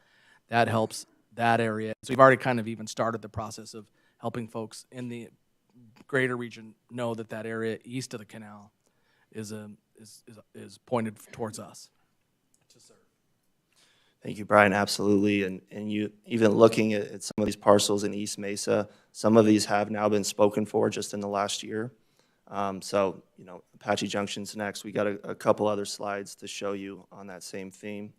That helps that area. So we've already kind of even started the process of helping folks in the greater region know that that area east of the canal is pointed towards us to serve.
Thank you, Brian. Absolutely. And you even looking at some of these parcels in East Mesa, some of these have now been spoken for just in the last year. So, you know, Apache Junction's next. We got a couple other slides to show you on that same theme.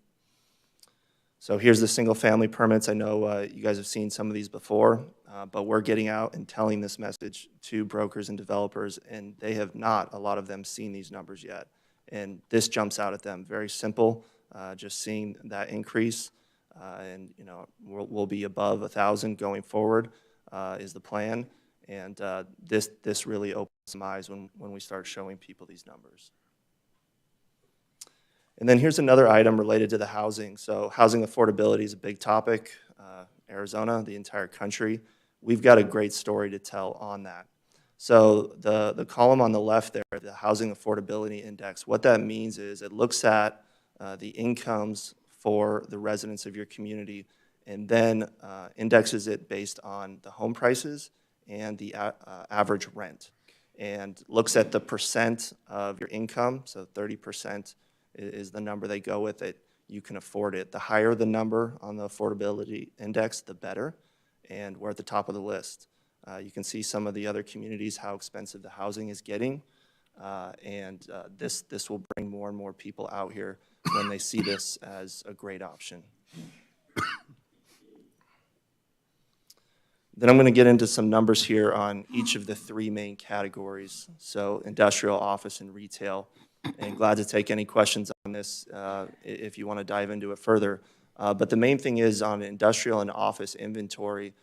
So here's the single family permits. I know you guys have seen some of these before, but we're getting out and telling this message to brokers and developers, and they have not, a lot of them, seen these numbers yet. And this jumps out at them. Very simple, just seeing that increase. And, you know, we'll be above 1,000 going forward is the plan. And this really opens some eyes when we start showing people these numbers. And then here's another item related to the housing. So housing affordability is a big topic. Arizona, the entire country. We've got a great story to tell on that. So the column on the left there, the Housing Affordability Index, what that means is it looks at the incomes for the residents of your community and then indexes it based on the home prices and the average rent, and looks at the percent of your income, so 30% is the number they go with it. You can afford it. The higher the number on the affordability index, the better, and we're at the top of the list. You can see some of the other communities, how expensive the housing is getting, and this will bring more and more people out here when they see this as a great option. Then I'm going to get into some numbers here on each of the three main categories, so industrial, office, and retail. And glad to take any questions on this if you want to dive into it further. But the main thing is on industrial and office inventory,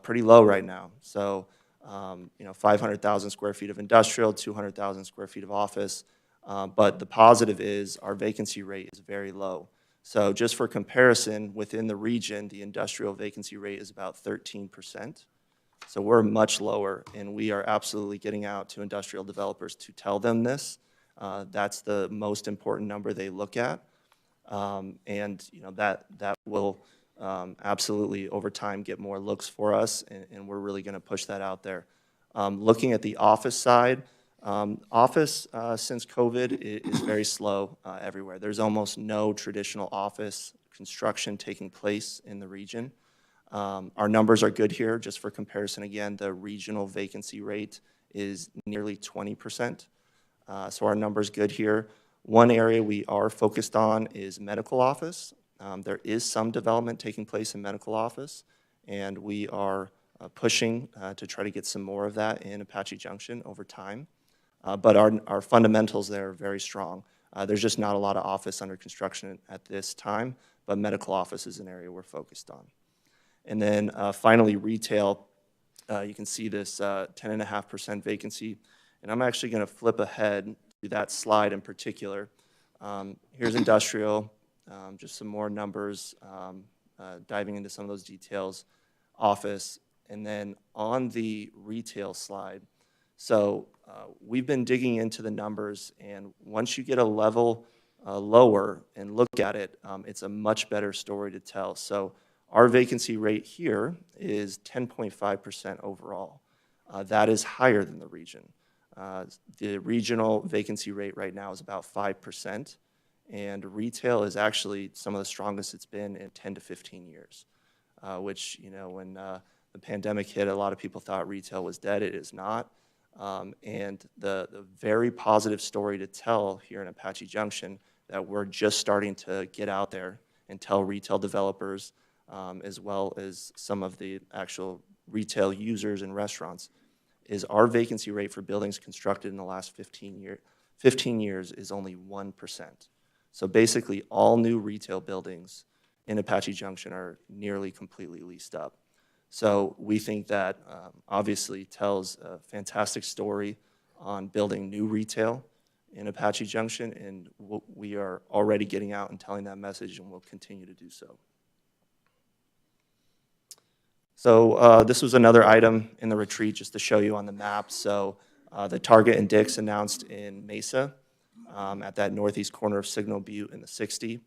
pretty low right now. So, you know, 500,000 square feet of industrial, 200,000 square feet of office. But the positive is our vacancy rate is very low. So just for comparison, within the region, the industrial vacancy rate is about 13%. So we're much lower, and we are absolutely getting out to industrial developers to tell them this. That's the most important number they look at. And that will absolutely over time get more looks for us, and we're really going to push that out there. Looking at the office side, office since COVID is very slow everywhere. There's almost no traditional office construction taking place in the region. Our numbers are good here. Just for comparison, again, the regional vacancy rate is nearly 20%. So our number's good here. One area we are focused on is medical office. There is some development taking place in medical office, and we are pushing to try to get some more of that in Apache Junction over time. But our fundamentals there are very strong. There's just not a lot of office under construction at this time, but medical office is an area we're focused on. And then finally, retail. You can see this 10.5% vacancy. And I'm actually going to flip ahead to that slide in particular. Here's industrial, just some more numbers, diving into some of those details, office, and then on the retail slide. So we've been digging into the numbers, and once you get a level lower and look at it, it's a much better story to tell. So our vacancy rate here is 10.5% overall. That is higher than the region. The regional vacancy rate right now is about 5%, and retail is actually some of the strongest it's been in 10 to 15 years, which, when the pandemic hit, a lot of people thought retail was dead. It is not. And the very positive story to tell here in Apache Junction that we're just starting to get out there and tell retail developers, as well as some of the actual retail users and restaurants, is our vacancy rate for buildings constructed in the last 15 years is only 1%. So basically all new retail buildings in Apache Junction are nearly completely leased up. So we think that obviously tells a fantastic story on building new retail in Apache Junction, and we are already getting out and telling that message, and we'll continue to do so. So this was another item in the retreat just to show you on the map. So the Target and Dick's announced in Mesa at that northeast corner of Signal Butte in the 60.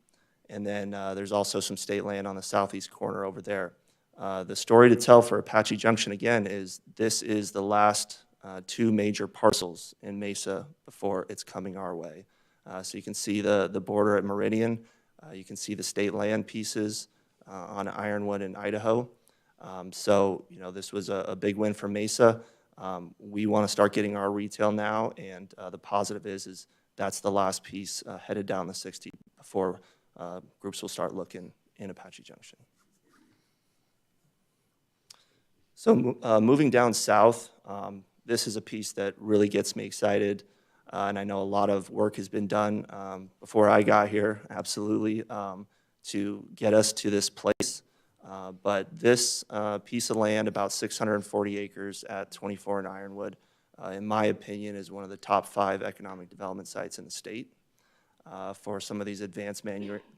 And then there's also some state land on the southeast corner over there. The story to tell for Apache Junction, again, is this is the last two major parcels in Mesa before it's coming our way. So you can see the border at Meridian. You can see the state land pieces on Ironwood in Idaho. So, this was a big win for Mesa. We want to start getting our retail now, and the positive is that's the last piece headed down the 60 before groups will start looking in Apache Junction. So moving down south, this is a piece that really gets me excited, and I know a lot of work has been done before I got here, absolutely, to get us to this place. But this piece of land, about 640 acres at 24 in Ironwood, in my opinion, is one of the top 5 economic development sites in the state for some of these advanced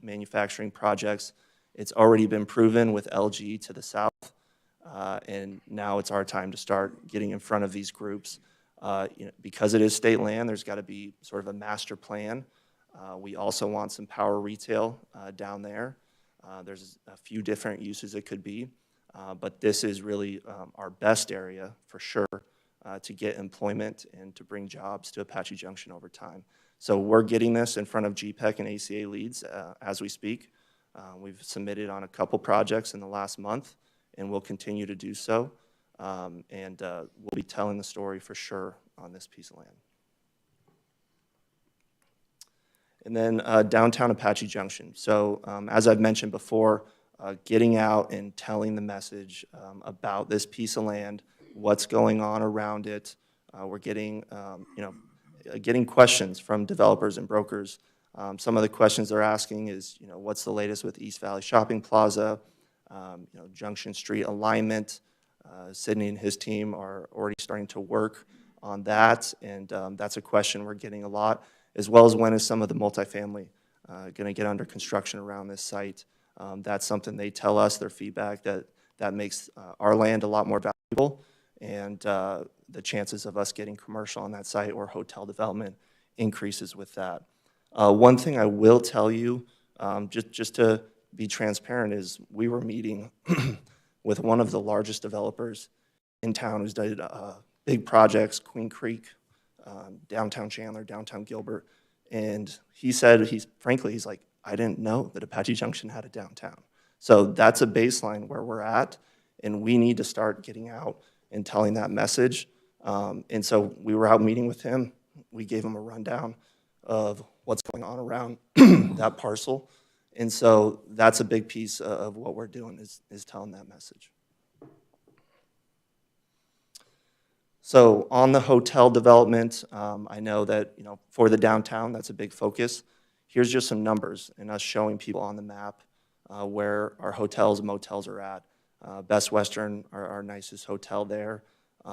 manufacturing projects. It's already been proven with LG to the south, and now it's our time to start getting in front of these groups. Because it is state land, there's got to be sort of a master plan. We also want some power retail down there. There's a few different uses it could be, but this is really our best area for sure to get employment and to bring jobs to Apache Junction over time. So we're getting this in front of GPEC and ACA leads as we speak. We've submitted on a couple projects in the last month, and we'll continue to do so. And we'll be telling the story for sure on this piece of land. And then downtown Apache Junction. So as I've mentioned before, getting out and telling the message about this piece of land, what's going on around it. We're getting, getting questions from developers and brokers. Some of the questions they're asking is, what's the latest with East Valley Shopping Plaza, Junction Street alignment. Sydney and his team are already starting to work on that, and that's a question we're getting a lot, as well as when is some of the multifamily going to get under construction around this site. That's something they tell us, their feedback, that that makes our land a lot more valuable, and the chances of us getting commercial on that site or hotel development increases with that. One thing I will tell you, just to be transparent, is we were meeting with one of the largest developers in town who's done big projects, Queen Creek, downtown Chandler, downtown Gilbert, and he said, frankly, he's like, I didn't know that Apache Junction had a downtown. So that's a baseline where we're at, and we need to start getting out and telling that message. And so we were out meeting with him. We gave him a rundown of what's going on around that parcel. And so that's a big piece of what we're doing is telling that message. So on the hotel development, I know that for the downtown, that's a big focus. Here's just some numbers and us showing people on the map where our hotels and motels are at. Best Western, our nicest hotel there.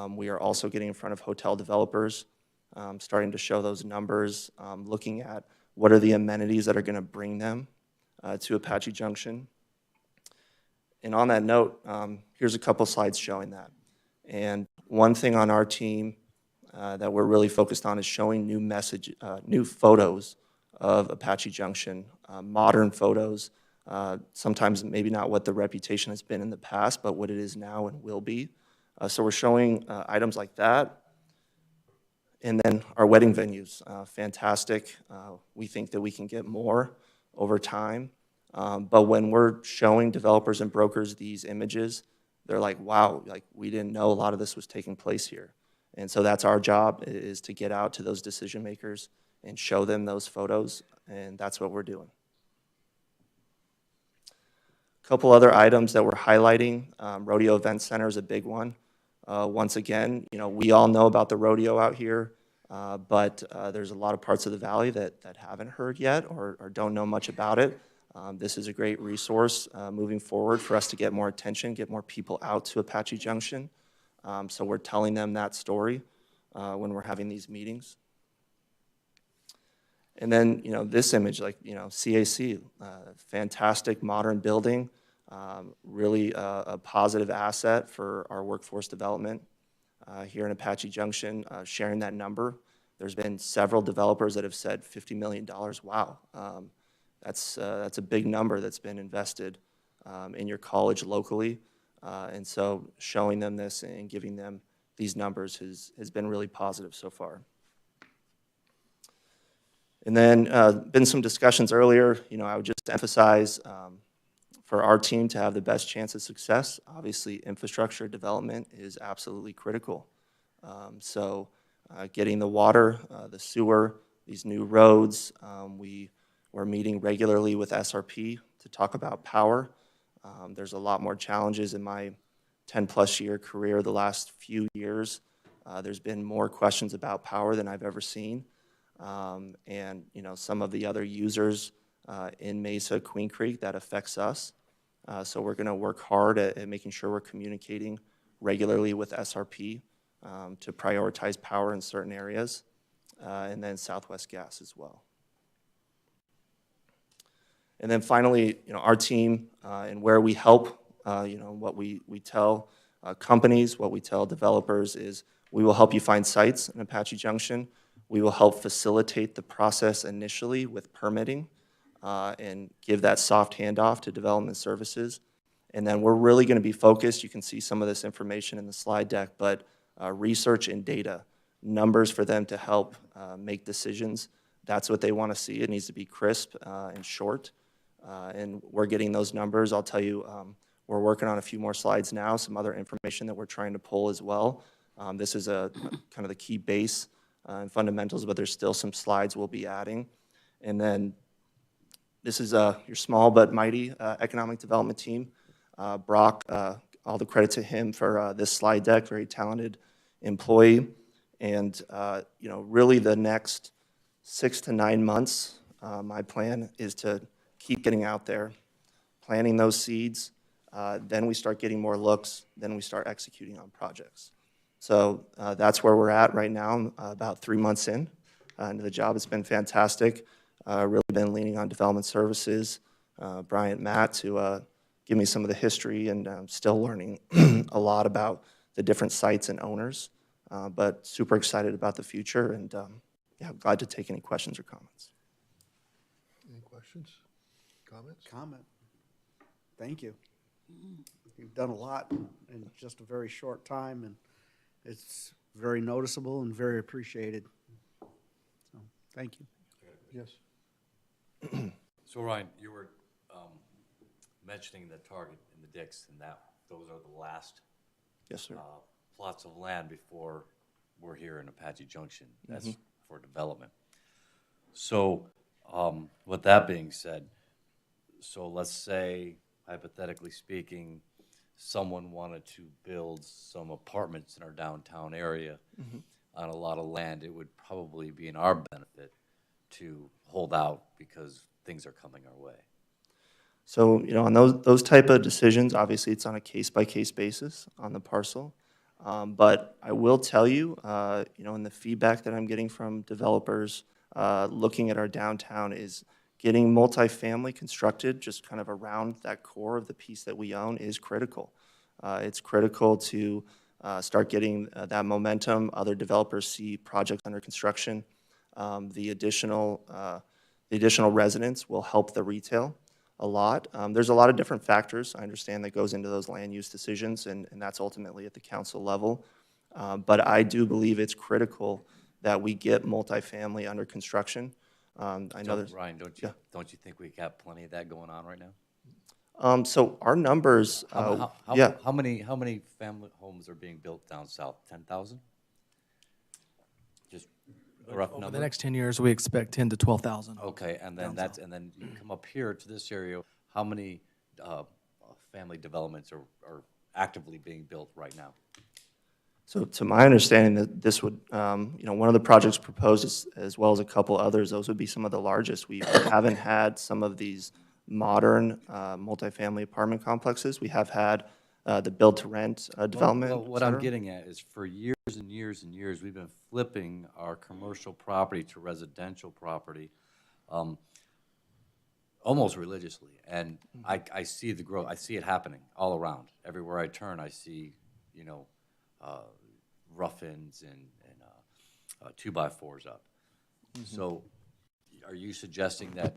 We are also getting in front of hotel developers, starting to show those numbers, looking at what are the amenities that are going to bring them to Apache Junction. And on that note, here's a couple slides showing that. And one thing on our team that we're really focused on is showing new photos of Apache Junction, modern photos, sometimes maybe not what the reputation has been in the past, but what it is now and will be. So we're showing items like that. And then our wedding venues, fantastic. We think that we can get more over time. But when we're showing developers and brokers these images, they're like, wow, like we didn't know a lot of this was taking place here. And so that's our job, is to get out to those decision makers and show them those photos, and that's what we're doing. A couple other items that we're highlighting. Rodeo Event Center is a big one. Once again, we all know about the rodeo out here, but there's a lot of parts of the valley that haven't heard yet or don't know much about it. This is a great resource moving forward for us to get more attention, get more people out to Apache Junction. So we're telling them that story when we're having these meetings. And then, this image, like, CAC, fantastic modern building, really a positive asset for our workforce development here in Apache Junction, sharing that number. There's been several developers that have said $50 million, wow. That's a big number that's been invested in your college locally. And so showing them this and giving them these numbers has been really positive so far. And then been some discussions earlier. I would just emphasize for our team to have the best chance of success, obviously infrastructure development is absolutely critical. So getting the water, the sewer, these new roads, we're meeting regularly with SRP to talk about power. There's a lot more challenges in my 10-plus year career. The last few years, there's been more questions about power than I've ever seen. And some of the other users in Mesa, Queen Creek, that affects us. So we're going to work hard at making sure we're communicating regularly with SRP to prioritize power in certain areas, and then Southwest Gas as well. And then finally, our team and where we help, what we tell companies, what we tell developers is we will help you find sites in Apache Junction. We will help facilitate the process initially with permitting and give that soft handoff to development services. And then we're really going to be focused. You can see some of this information in the slide deck, but research and data, numbers for them to help make decisions. That's what they want to see. It needs to be crisp and short. And we're getting those numbers. I'll tell you, we're working on a few more slides now, some other information that we're trying to pull as well. This is a kind of the key base and fundamentals, but there's still some slides we'll be adding. And then this is your small but mighty economic development team. Brock, all the credit to him for this slide deck, very talented employee. And really the next 6 to 9 months, my plan is to keep getting out there, planting those seeds, then we start getting more looks, then we start executing on projects. So that's where we're at right now, about 3 months in into the job. It's been fantastic. Really been leaning on development services, Bryant, Matt, to give me some of the history, and I'm still learning a lot about the different sites and owners. But super excited about the future, and yeah, glad to take any questions or comments.
Any questions, comments?
Comment. Thank you. You've done a lot in just a very short time, and it's very noticeable and very appreciated. So, thank you.
Yes.
So Ryan, you were mentioning the target in the Dix, and that those are the last
Yes, sir.
Plots of land before we're here in Apache Junction. That's for development. So with that being said, so let's say, hypothetically speaking, someone wanted to build some apartments in our downtown area on a lot of land, it would probably be in our benefit to hold out because things are coming our way.
So, you know, on those type of decisions, obviously it's on a case-by-case basis on the parcel. But I will tell you, you know, in the feedback that I'm getting from developers looking at our downtown is getting multifamily constructed just kind of around that core of the piece that we own is critical. It's critical to start getting that momentum. Other developers see projects under construction. The additional residents will help the retail a lot. There's a lot of different factors, I understand, that goes into those land use decisions, and that's ultimately at the council level. But I do believe it's critical that we get multifamily under construction. I know there's,
Ryan, don't you think we got plenty of that going on right
now? So our numbers,
how many family homes are being built down south? 10,000? Just a rough number.
Over the next 10 years, we expect 10 to 12,000.
Okay, and then and then you come up here to this area. How many family developments are actively being built right now?
So to my understanding, that this would, you know, one of the projects proposed as well as a couple others, those would be some of the largest. We haven't had some of these modern multifamily apartment complexes. We have had the build-to-rent development.
Well, what I'm getting at is for years and years and years, we've been flipping our commercial property to residential property almost religiously. And I see the growth. I see it happening all around. Everywhere I turn, I see, you know, rough-ins and 2x4s up. So are you suggesting that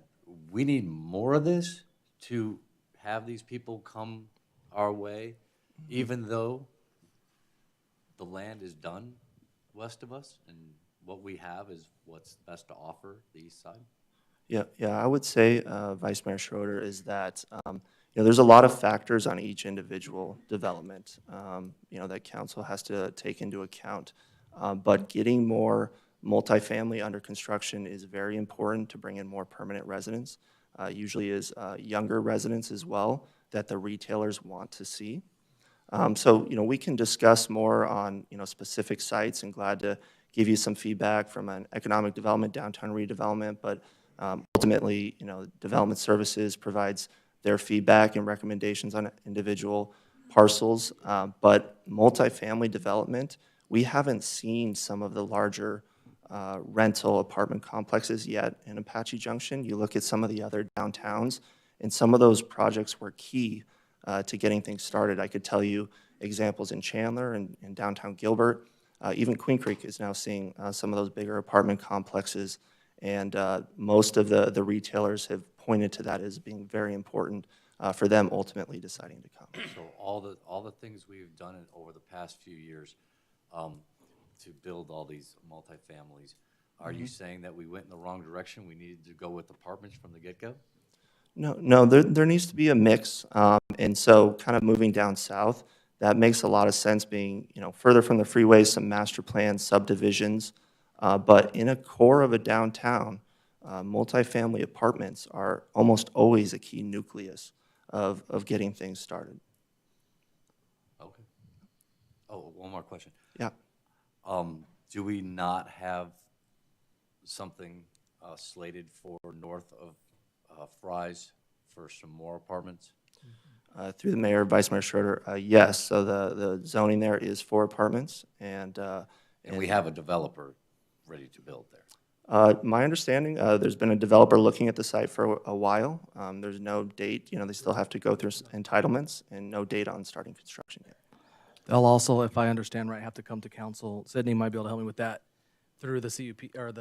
we need more of this to have these people come our way, even though the land is done west of us and what we have is what's best to offer the east side?
Yeah, I would say, Vice Mayor Schroeder, is that you know, there's a lot of factors on each individual development, you know, that council has to take into account. But getting more multifamily under construction is very important to bring in more permanent residents. Usually is younger residents as well that the retailers want to see. So, you know, we can discuss more on, you know, specific sites, and glad to give you some feedback from an economic development, downtown redevelopment, but ultimately, you know, development services provides their feedback and recommendations on individual parcels. But multifamily development, we haven't seen some of the larger rental apartment complexes yet in Apache Junction. You look at some of the other downtowns, and some of those projects were key to getting things started. I could tell you examples in Chandler and downtown Gilbert. Even Queen Creek is now seeing some of those bigger apartment complexes, and most of the retailers have pointed to that as being very important for them ultimately deciding to come.
So all the things we've done over the past few years to build all these multifamilies, are you saying that we went in the wrong direction? We needed to go with apartments from the get-go?
No, there needs to be a mix, and so kind of moving down south, that makes a lot of sense, being, you know, further from the freeways, some master plan subdivisions, but in a core of a downtown, multifamily apartments are almost always a key nucleus of getting things started.
Okay. Oh, one more question.
Yeah.
Do we not have something slated for north of Fry's for some more apartments?
Through the mayor, Vice Mayor Schroeder, yes. So the zoning there is for apartments, and
we have a developer ready to build there.
My understanding, there's been a developer looking at the site for a while. There's no date, they still have to go through entitlements, and no date on starting construction yet.
They'll also, if I understand right, have to come to council. Sydney might be able to help me with that through the CUP, or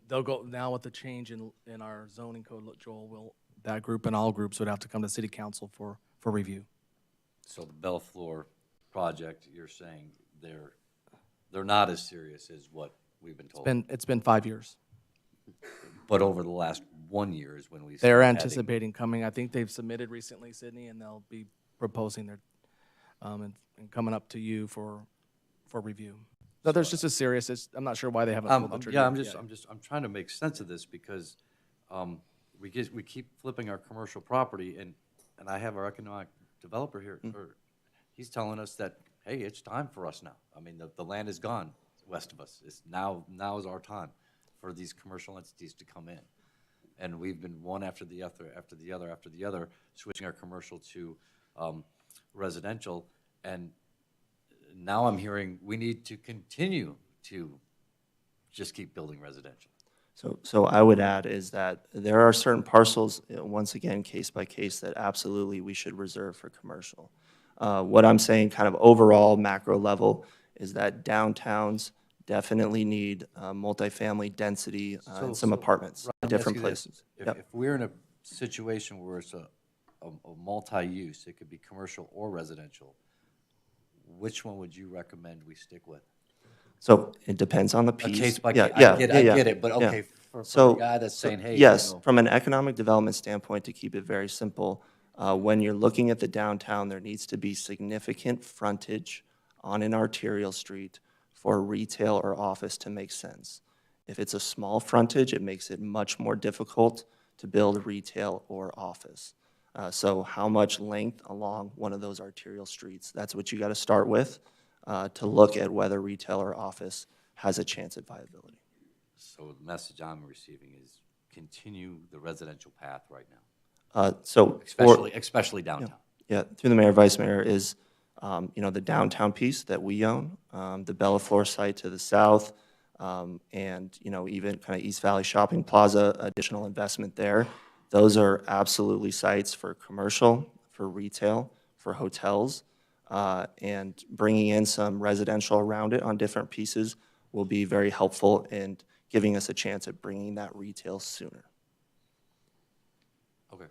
they'll go, now with the change in our zoning code, Joel, that group and all groups would have to come to city council for review.
So the Bellflower project, you're saying they're not as serious as what we've been told?
It's been 5 years.
But over the last 1 year is when we
They're
started
anticipating coming. I think they've submitted recently, Sydney, and they'll be proposing their, and coming up to you for review. So there's just a serious, I'm not sure why they haven't pulled the trigger.
Yeah, I'm trying to make sense of this because we keep flipping our commercial property, and I have our economic developer here, he's telling us that, hey, it's time for us now. I mean, the land is gone west of us. It's now is our time for these commercial entities to come in. And we've been one after the other, switching our commercial to residential. And now I'm hearing we need to continue to just keep building residential.
So I would add is that there are certain parcels, once again, case by case, that absolutely we should reserve for commercial. What I'm saying kind of overall macro level is that downtowns definitely need multifamily density and some apartments in different places.
If we're in a situation where it's a multi-use, it could be commercial or residential, which one would you recommend we stick with?
So it depends on the piece.
Case by
Yeah,
case.
yeah,
I get
yeah,
it, but
yeah.
okay, for
So-
the guy that's saying, hey.
Yes, from an economic development standpoint, to keep it very simple, when you're looking at the downtown, there needs to be significant frontage on an arterial street for retail or office to make sense. If it's a small frontage, it makes it much more difficult to build retail or office. So how much length along one of those arterial streets? That's what you got to start with to look at whether retail or office has a chance at viability.
So the message I'm receiving is continue the residential path right now. Especially downtown.
Yeah, through the mayor, vice mayor, is the downtown piece that we own, the Bellflower site to the south, and even kind of East Valley Shopping Plaza, additional investment there. Those are absolutely sites for commercial, for retail, for hotels, and bringing in some residential around it on different pieces will be very helpful in giving us a chance at bringing that retail sooner.
Okay.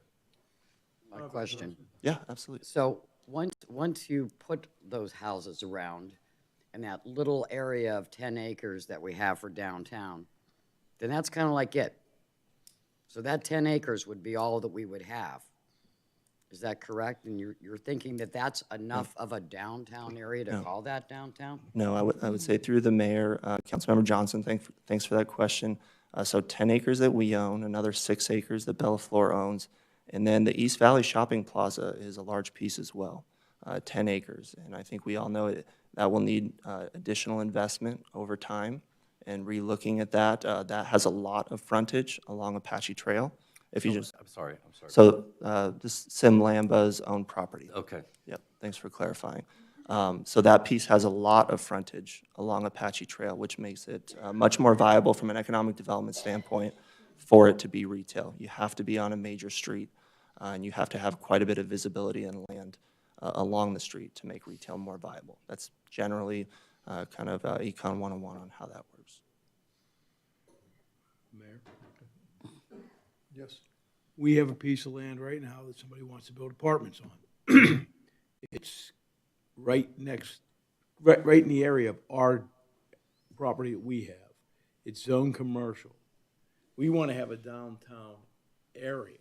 My question.
Yeah, absolutely.
So once you put those houses around in that little area of 10 acres that we have for downtown, then that's kind of like it. So that 10 acres would be all that we would have. Is that correct? And you're thinking that that's enough of a downtown area to call that downtown?
No, I would say through the mayor, Councilmember Johnson, thanks for that question. So 10 acres that we own, another 6 acres that Bellflower owns, and then the East Valley Shopping Plaza is a large piece as well, 10 acres. And I think we all know that will need additional investment over time. And re-looking at that, that has a lot of frontage along Apache Trail. If you just,
I'm sorry.
So this Sim Lamba's own property.
Okay.
Yep, thanks for clarifying. So that piece has a lot of frontage along Apache Trail, which makes it much more viable from an economic development standpoint for it to be retail. You have to be on a major street, and you have to have quite a bit of visibility and land along the street to make retail more viable. That's generally kind of Econ 101 on how that works.
Mayor?
Yes.
We have a piece of land right now that somebody wants to build apartments on. It's right in the area of our property that we have. It's zone commercial. We want to have a downtown area.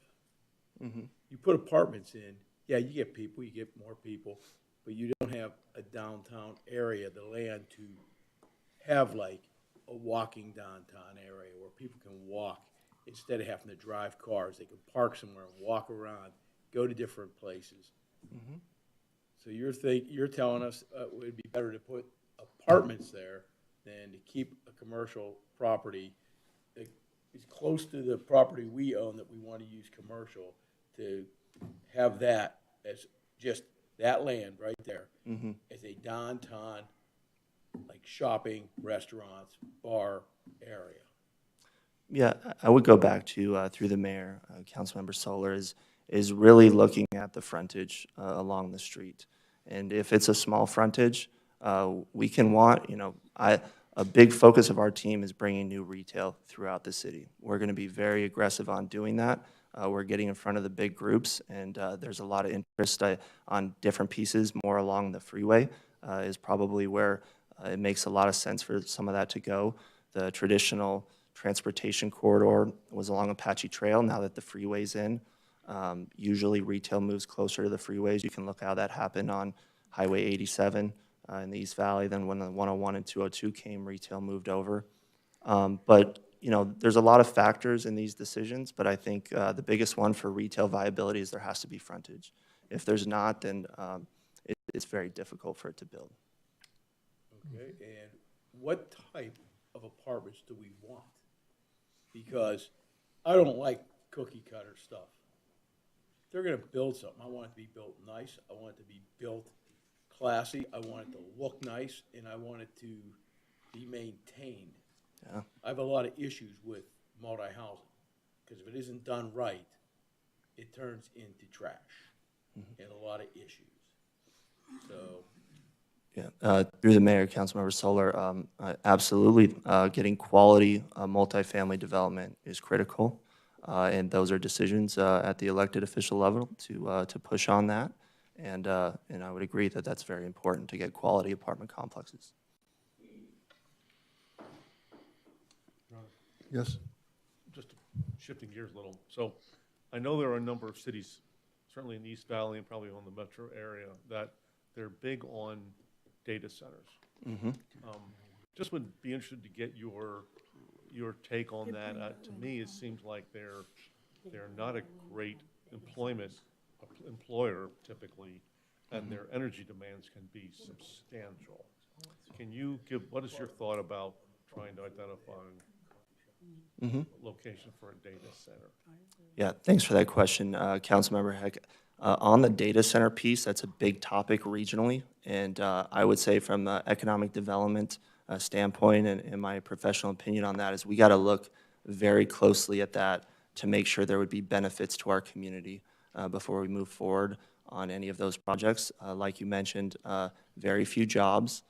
You put apartments in, yeah, you get people, you get more people, but you don't have a downtown area, the land to have like a walking downtown area where people can walk. Instead of having to drive cars, they can park somewhere and walk around, go to different places. So you're telling us it would be better to put apartments there than to keep a commercial property that is close to the property we own that we want to use commercial, to have that as just that land right there as a downtown, like shopping, restaurants, bar area.
Yeah, I would go back to, through the mayor, Councilmember Solar, is really looking at the frontage along the street. And if it's a small frontage, we can want, a big focus of our team is bringing new retail throughout the city. We're going to be very aggressive on doing that. We're getting in front of the big groups, and there's a lot of interest on different pieces, more along the freeway is probably where it makes a lot of sense for some of that to go. The traditional transportation corridor was along Apache Trail. Now that the freeway's in, usually retail moves closer to the freeways. You can look how that happened on Highway 87 in the East Valley. Then when the 101 and 202 came, retail moved over. But there's a lot of factors in these decisions, but I think the biggest one for retail viability is there has to be frontage. If there's not, then it's very difficult for it to build.
Okay, and what type of apartments do we want? Because I don't like cookie cutter stuff. If they're gonna build something, I want it to be built nice, I want it to be built classy, I want it to look nice, and I want it to be maintained.
Yeah.
I have a lot of issues with multi-housing, because if it isn't done right, it turns into trash and a lot of issues. So.
Yeah, through the mayor, Councilmember Solar, absolutely, getting quality multifamily development is critical, and those are decisions at the elected official level to push on that, and I would agree that that's very important to get quality apartment complexes.
Yes?
Just shifting gears a little. So I know there are a number of cities, certainly in the East Valley and probably on the metro area, that they're big on data centers.
Mm-hmm.
Just would be interested to get your take on that. To me, it seems like they're not a great employer typically, and their energy demands can be substantial. Can you what is your thought about trying to identify location for a data center?
Yeah, thanks for that question, Councilmember Heck. On the data center piece, that's a big topic regionally, and I would say from an economic development standpoint and my professional opinion on that is we got to look very closely at that to make sure there would be benefits to our community before we move forward on any of those projects. Like you mentioned, very few jobs.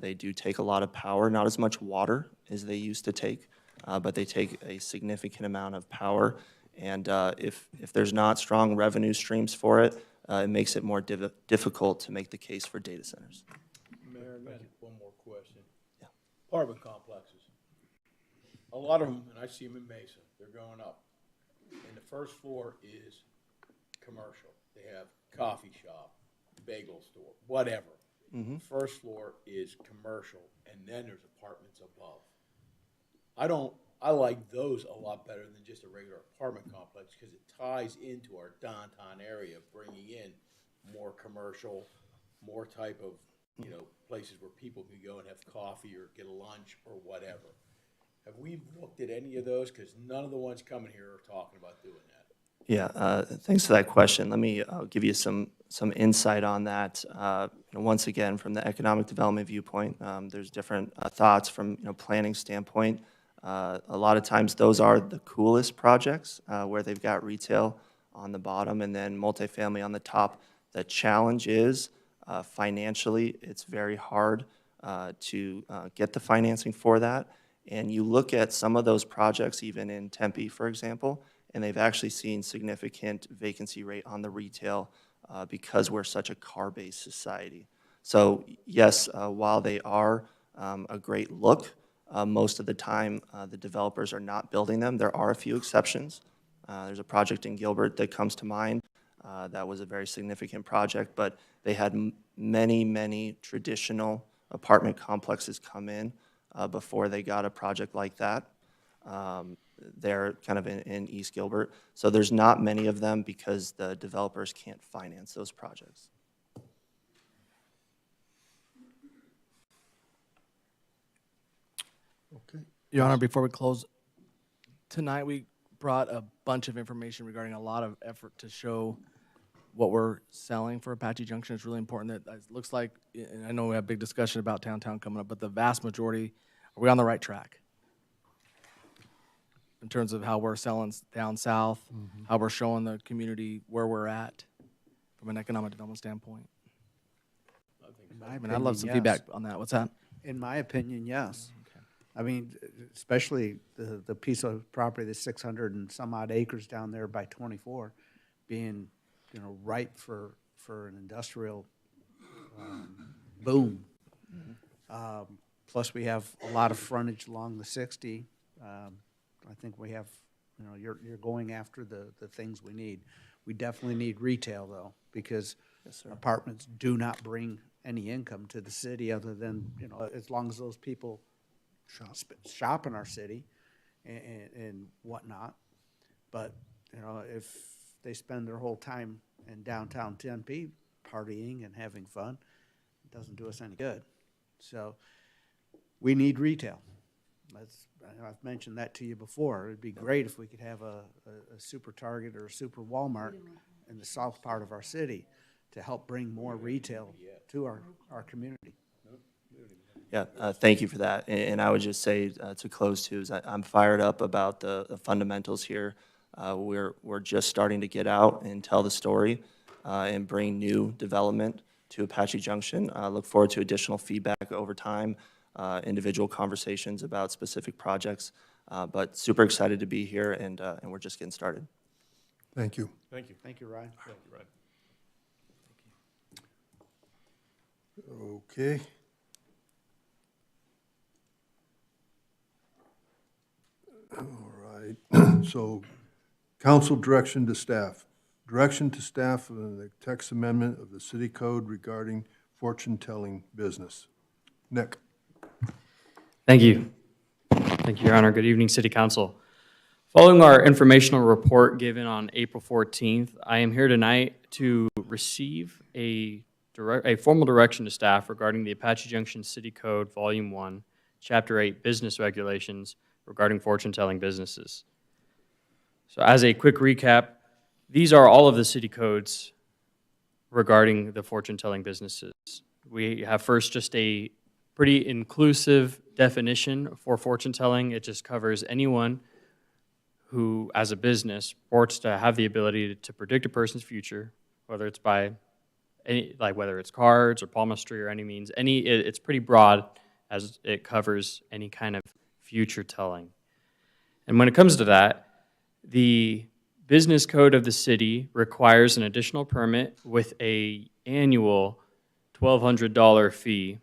They do take a lot of power, not as much water as they used to take, but they take a significant amount of power. And if there's not strong revenue streams for it, it makes it more difficult to make the case for data centers.
Mayor, I got one more question. Yeah. Apartment complexes. A lot of them, and I see them in Mesa, they're going up. And the first floor is commercial. They have coffee shop, bagel store, whatever.
Mm-hmm.
First floor is commercial, and then there's apartments above. I like those a lot better than just a regular apartment complex because it ties into our downtown area, bringing in more commercial, more type of, places where people can go and have coffee or get a lunch or whatever. Have we looked at any of those? Because none of the ones coming here are talking about doing that.
Yeah, thanks for that question. Let me give you some insight on that. Once again, from the economic development viewpoint, there's different thoughts from planning standpoint. A lot of times those are the coolest projects where they've got retail on the bottom and then multifamily on the top. The challenge is financially, it's very hard to get the financing for that. And you look at some of those projects, even in Tempe, for example, and they've actually seen significant vacancy rate on the retail because we're such a car-based society. So yes, while they are a great look, most of the time the developers are not building them. There are a few exceptions. There's a project in Gilbert that comes to mind. That was a very significant project, but they had many traditional apartment complexes come in before they got a project like that. They're kind of in East Gilbert. So there's not many of them because the developers can't finance those projects.
Okay.
Your Honor, before we close, tonight we brought a bunch of information regarding a lot of effort to show what we're selling for Apache Junction. It's really important that it looks like, and I know we have a big discussion about downtown coming up, but the vast majority, are we on the right track? in terms of how we're selling down south, how we're showing the community where we're at from an economic development standpoint. I mean, I'd love some feedback on that. What's that?
In my opinion, yes. I mean, especially the piece of property that's 600 and some odd acres down there by 24 being, ripe for an industrial boom. Plus, we have a lot of frontage along the 60. I think we have, you're going after the things we need. We definitely need retail, though, because apartments do not bring any income to the city other than, as long as those people shop in our city and whatnot. But, if they spend their whole time in downtown Tempe partying and having fun, it doesn't do us any good. So we need retail. I've mentioned that to you before. It'd be great if we could have a super Target or a super Walmart in the south part of our city to help bring more retail to our community.
Yeah, thank you for that. And I would just say to close too, is I'm fired up about the fundamentals here. We're just starting to get out and tell the story and bring new development to Apache Junction. I look forward to additional feedback over time, individual conversations about specific projects. But super excited to be here, and we're just getting started.
Thank you.
Thank you.
Thank you, Ryan.
Thank you, Ryan.
Okay. All right. So, council direction to staff. Direction to staff on the text amendment of the city code regarding fortune-telling business. Nick.
Thank you. Thank you, Your Honor. Good evening, City Council. Following our informational report given on April 14th, I am here tonight to receive a formal direction to staff regarding the Apache Junction City Code, Volume 1, Chapter 8, Business Regulations regarding fortune-telling businesses. So as a quick recap, these are all of the city codes regarding the fortune-telling businesses. We have first just a pretty inclusive definition for fortune-telling. It just covers anyone who, as a business, purports to have the ability to predict a person's future, whether it's by whether it's cards or palmistry or any means. It's pretty broad as it covers any kind of future telling. And when it comes to that, the business code of the city requires an additional permit with an annual $1,200 fee.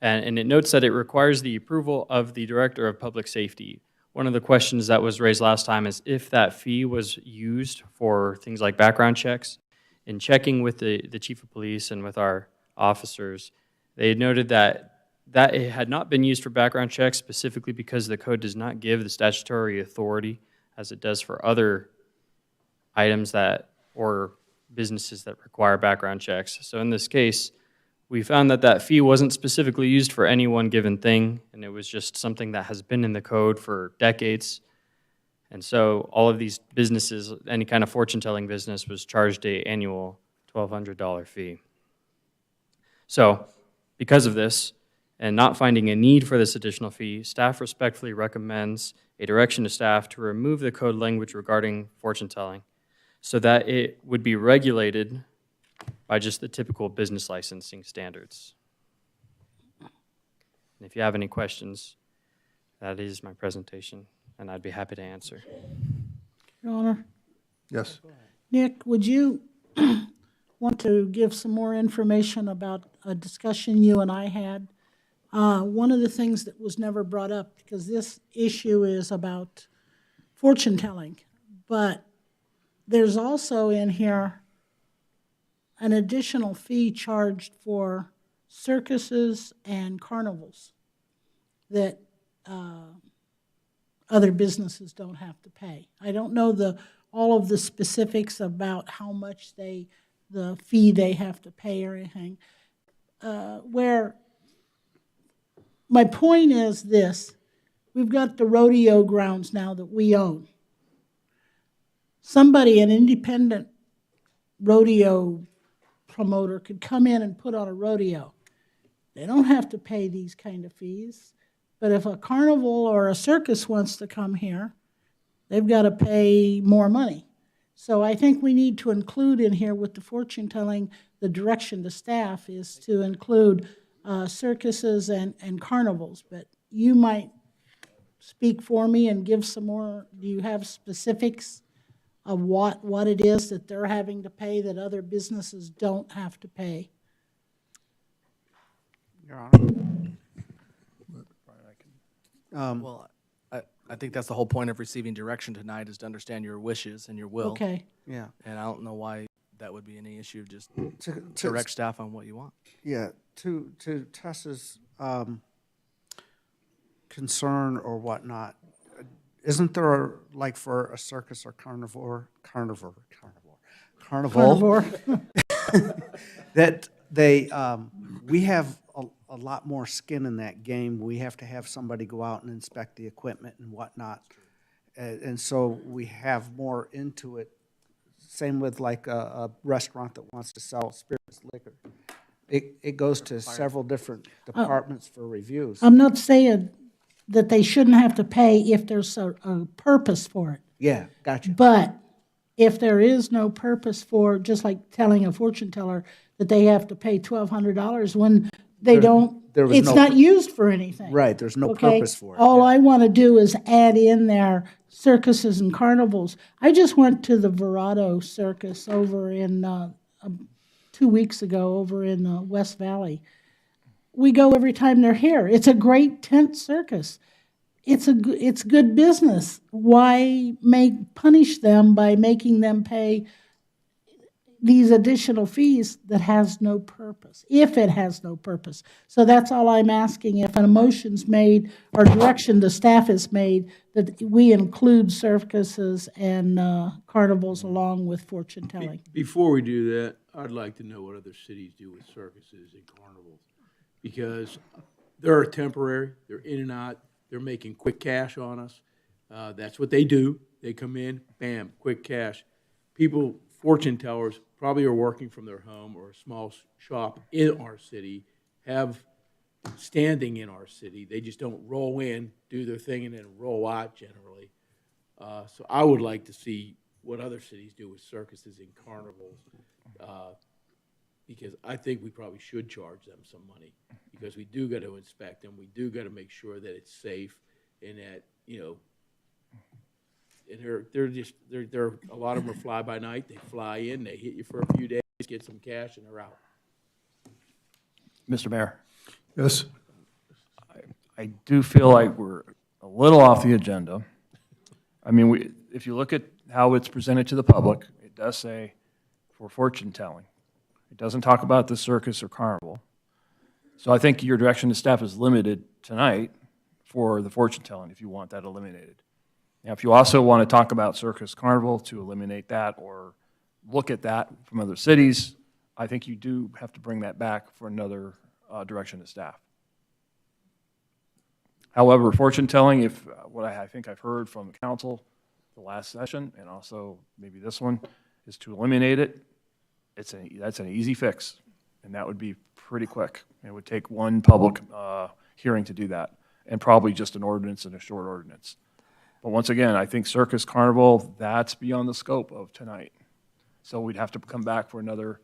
And it notes that it requires the approval of the Director of Public Safety. One of the questions that was raised last time is if that fee was used for things like background checks. In checking with the Chief of Police and with our officers, they had noted that it had not been used for background checks specifically because the code does not give the statutory authority as it does for other items or businesses that require background checks. So in this case, we found that fee wasn't specifically used for any one given thing, and it was just something that has been in the code for decades. And so all of these businesses, any kind of fortune-telling business, was charged an annual $1,200 fee. So because of this, and not finding a need for this additional fee, staff respectfully recommends a direction to staff to remove the code language regarding fortune-telling so that it would be regulated by just the typical business licensing standards. And if you have any questions, that is my presentation, and I'd be happy to answer.
Your Honor?
Yes.
Nick, would you want to give some more information about a discussion you and I had? One of the things that was never brought up, because this issue is about fortune-telling, but there's also in here an additional fee charged for circuses and carnivals that other businesses don't have to pay. I don't know all of the specifics about how much the fee they have to pay or anything. Where my point is this: we've got the rodeo grounds now that we own. Somebody, an independent rodeo promoter, could come in and put on a rodeo. They don't have to pay these kind of fees, But if a carnival or a circus wants to come here, they've got to pay more money. So I think we need to include in here with the fortune telling, the direction to staff is to include circuses and carnivals. But you might speak for me and give some more. Do you have specifics of what it is that they're having to pay that other businesses don't have to pay?
Your Honor.
Well, I think that's the whole point of receiving direction tonight, is to understand your wishes and your will.
Okay.
Yeah.
And I don't know why that would be any issue, just
To-
direct staff on what you want.
Yeah, to Tessa's concern or whatnot, isn't there, like for a circus or carnival, that they, we have a lot more skin in that game. We have to have somebody go out and inspect the equipment and whatnot. And so we have more into it. Same with like a restaurant that wants to sell spirits, liquor. It goes to several different departments for reviews.
I'm not saying that they shouldn't have to pay if there's a purpose for it.
Yeah, gotcha.
But if there is no purpose for, just like telling a fortune teller that they have to pay $1,200 when they it's not used for anything.
Right, there's no
Okay?
purpose for it.
All I want to do is add in there circuses and carnivals. I just went to the Verado Circus over in, 2 weeks ago, over in West Valley. We go every time they're here. It's a great tent circus. It's good business. Why punish them by making them pay these additional fees that has no purpose, if it has no purpose? So that's all I'm asking, if an motion's made or direction the staff is made, that we include circuses and carnivals along with fortune telling.
Before we do that, I'd like to know what other cities do with circuses and carnivals. Because they're temporary, they're in and out, they're making quick cash on us. That's what they do. They come in, bam, quick cash. People, fortune tellers, probably are working from their home or a small shop in our city, have standing in our city. They just don't roll in, do their thing, and then roll out generally. So I would like to see what other cities do with circuses and carnivals. Because I think we probably should charge them some money, because we do got to inspect them, we do got to make sure that it's safe, and that, you know, and they're a lot of them are fly by night. They fly in, they hit you for a few days, get some cash, and they're out.
Mr. Mayor,
Yes?
I do feel like we're a little off the agenda. I mean, if you look at how it's presented to the public, it does say for fortune telling. It doesn't talk about the circus or carnival. So I think your direction to staff is limited tonight for the fortune telling, if you want that eliminated. Now, if you also want to talk about circus, carnival, to eliminate that or look at that from other cities, I think you do have to bring that back for another direction to staff. However, fortune telling, if what I think I've heard from the council the last session, and also maybe this one, is to eliminate it, that's an easy fix, and that would be pretty quick. It would take one public hearing to do that, and probably just an ordinance and a short ordinance. But once again, I think circus, carnival, that's beyond the scope of tonight. So we'd have to come back for another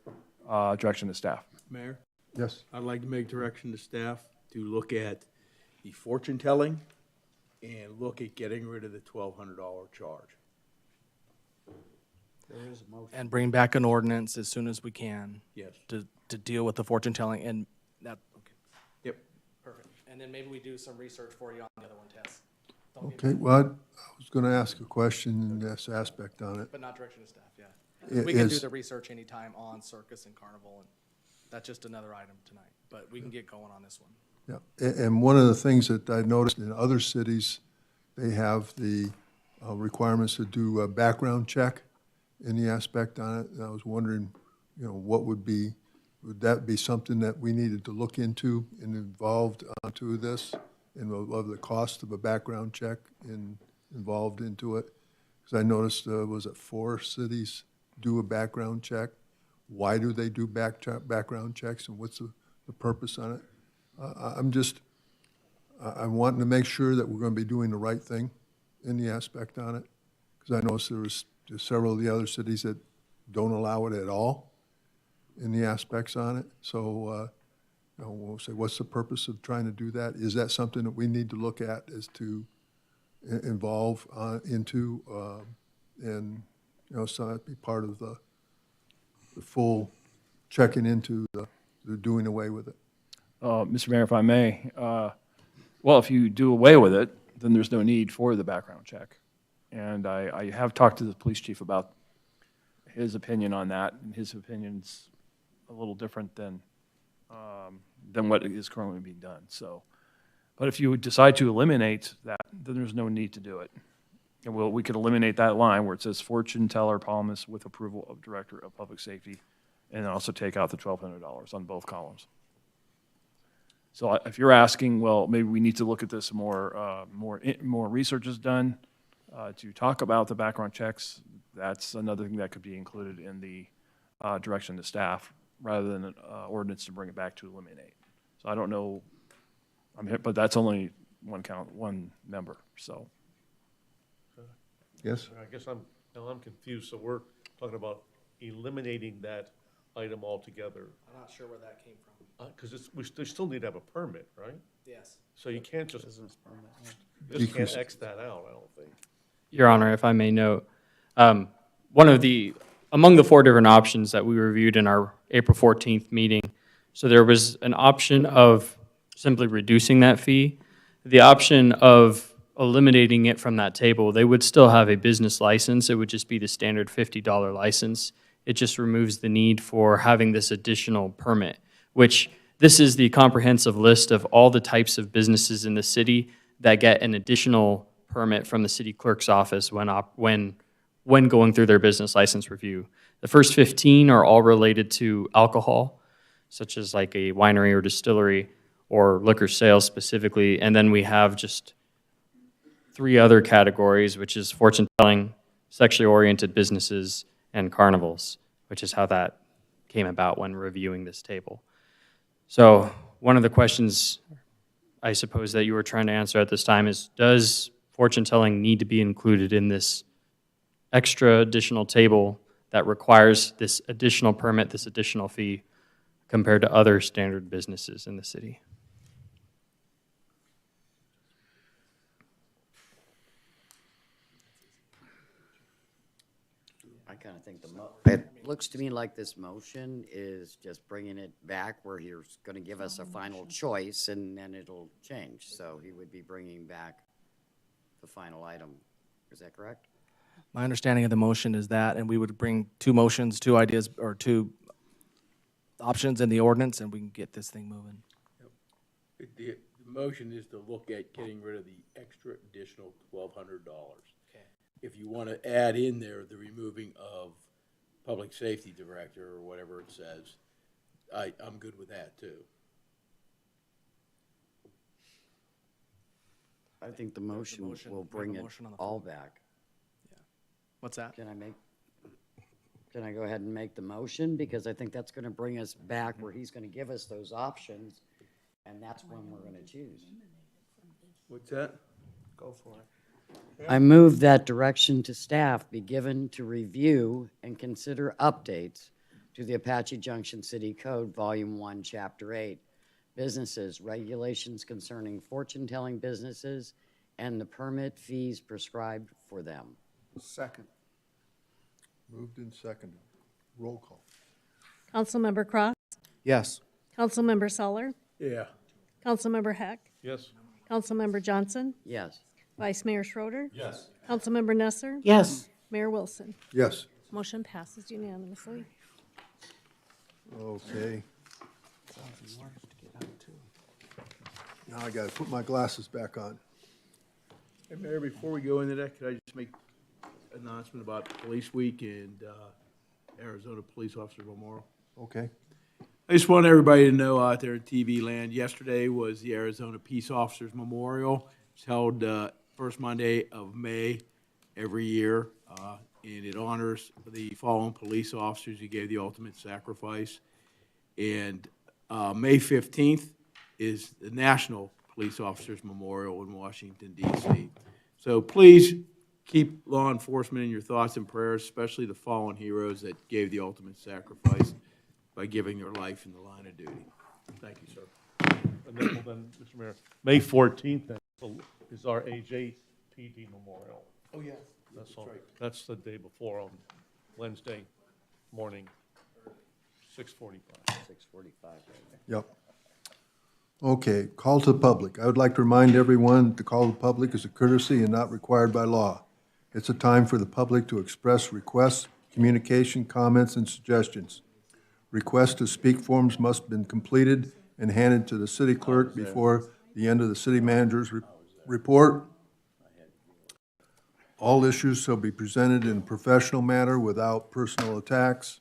direction to staff.
Mayor?
Yes.
I'd like to make direction to staff to look at the fortune telling and look at getting rid of the $1,200 charge.
There is a motion.
And bring back an ordinance as soon as we can.
Yes.
To deal with the fortune telling, and that, okay.
Yep.
Perfect. And then maybe we do some research for you on the other one, Tess.
Okay, well, I was going to ask a question in this aspect on it.
But not direction to staff, yeah.
It
We can do
is-
the research anytime on circus and carnival, and that's just another item tonight. But we can get going on this one.
Yeah, and one of the things that I noticed in other cities, they have the requirements to do a background check in the aspect on it. And I was wondering, you know, would that be something that we needed to look into and involved onto this, and of the cost of a background check involved into it? Because I noticed, was it 4 cities do a background check? Why do they do background checks, and what's the purpose on it? I'm just I'm wanting to make sure that we're going to be doing the right thing in the aspect on it, because I noticed there's several of the other cities that don't allow it at all in the aspects on it. So, we'll say, what's the purpose of trying to do that? Is that something that we need to look at as to involve into, and, so that'd be part of the full checking into the doing away with it.
Mr. Mayor, if I may, well, if you do away with it, then there's no need for the background check. And I have talked to the police chief about his opinion on that, and his opinion's a little different than what is currently being done. So, but if you decide to eliminate that, then there's no need to do it. And we could eliminate that line where it says fortune teller promise with approval of Director of Public Safety, and also take out the $1,200 on both columns. So if you're asking, well, maybe we need to look at this more research is done to talk about the background checks, that's another thing that could be included in the direction to staff rather than an ordinance to bring it back to eliminate. So I don't know, but that's only one member, so.
Yes?
I guess I'm confused. So we're talking about eliminating that item altogether.
I'm not sure where that came from.
Because we still need to have a permit, right?
Yes.
So you can't just,
You
just
can
can't X that out, I don't think.
Your Honor, if I may note, among the 4 different options that we reviewed in our April 14th meeting, so there was an option of simply reducing that fee, the option of eliminating it from that table. They would still have a business license. It would just be the standard $50 license. It just removes the need for having this additional permit, which this is the comprehensive list of all the types of businesses in the city that get an additional permit from the city clerk's office when going through their business license review. The first 15 are all related to alcohol, such as like a winery or distillery or liquor sales specifically. And then we have just 3 other categories, which is fortune telling, sexually oriented businesses, and carnivals, which is how that came about when reviewing this table. So one of the questions I suppose that you were trying to answer at this time is, does fortune telling need to be included in this extra additional table that requires this additional permit, this additional fee, compared to other standard businesses in the city?
I kind of think it looks to me like this motion is just bringing it back where he's going to give us a final choice and then it'll change. So he would be bringing back the final item. Is that correct?
My understanding of the motion is that, and we would bring 2 motions, 2 ideas, or 2 options in the ordinance, and we can get this thing moving.
The motion is to look at getting rid of the extra additional $1,200.
Okay.
If you want to add in there the removing of public safety director or whatever it says, I'm good with that too.
I think the motion will bring it all back.
Yeah. What's that?
Can I go ahead and make the motion? Because I think that's going to bring us back where he's going to give us those options, and that's when we're going to choose.
What's that?
Go for it.
I move that direction to staff be given to review and consider updates to the Apache Junction City Code, Volume 1, Chapter 8, businesses, regulations concerning fortune-telling businesses, and the permit fees prescribed for them.
Second. Moved and seconded. Roll call.
Councilmember Cross?
Yes.
Councilmember Soller?
Yeah.
Councilmember Heck?
Yes.
Councilmember Johnson?
Yes.
Vice Mayor Schroeder?
Yes.
Councilmember Nesser?
Yes.
Mayor Wilson?
Yes.
Motion passes unanimously.
Okay. Now I got to put my glasses back on.
Hey, Mayor, before we go into that, could I just make an announcement about Police Week and Arizona Police Officer Memorial?
Okay.
I just want everybody to know out there in TV land, yesterday was the Arizona Peace Officers Memorial. It's held first Monday of May every year, and it honors the fallen police officers who gave the ultimate sacrifice. And May 15th is the National Police Officers Memorial in Washington, D.C. So please keep law enforcement in your thoughts and prayers, especially the fallen heroes that gave the ultimate sacrifice by giving their life in the line of duty. Thank you, sir.
And then, Mr. Mayor, May 14th then is our AJPD Memorial.
Oh, yeah.
That's all. That's the day before on Wednesday morning, 6:45.
6:45.
Yep. Okay, call to the public. I would like to remind everyone that the call to the public is a courtesy and not required by law. It's a time for the public to express requests, communication, comments, and suggestions. Requests to speak forms must have been completed and handed to the city clerk before the end of the city manager's report. All issues shall be presented in a professional manner without personal attacks.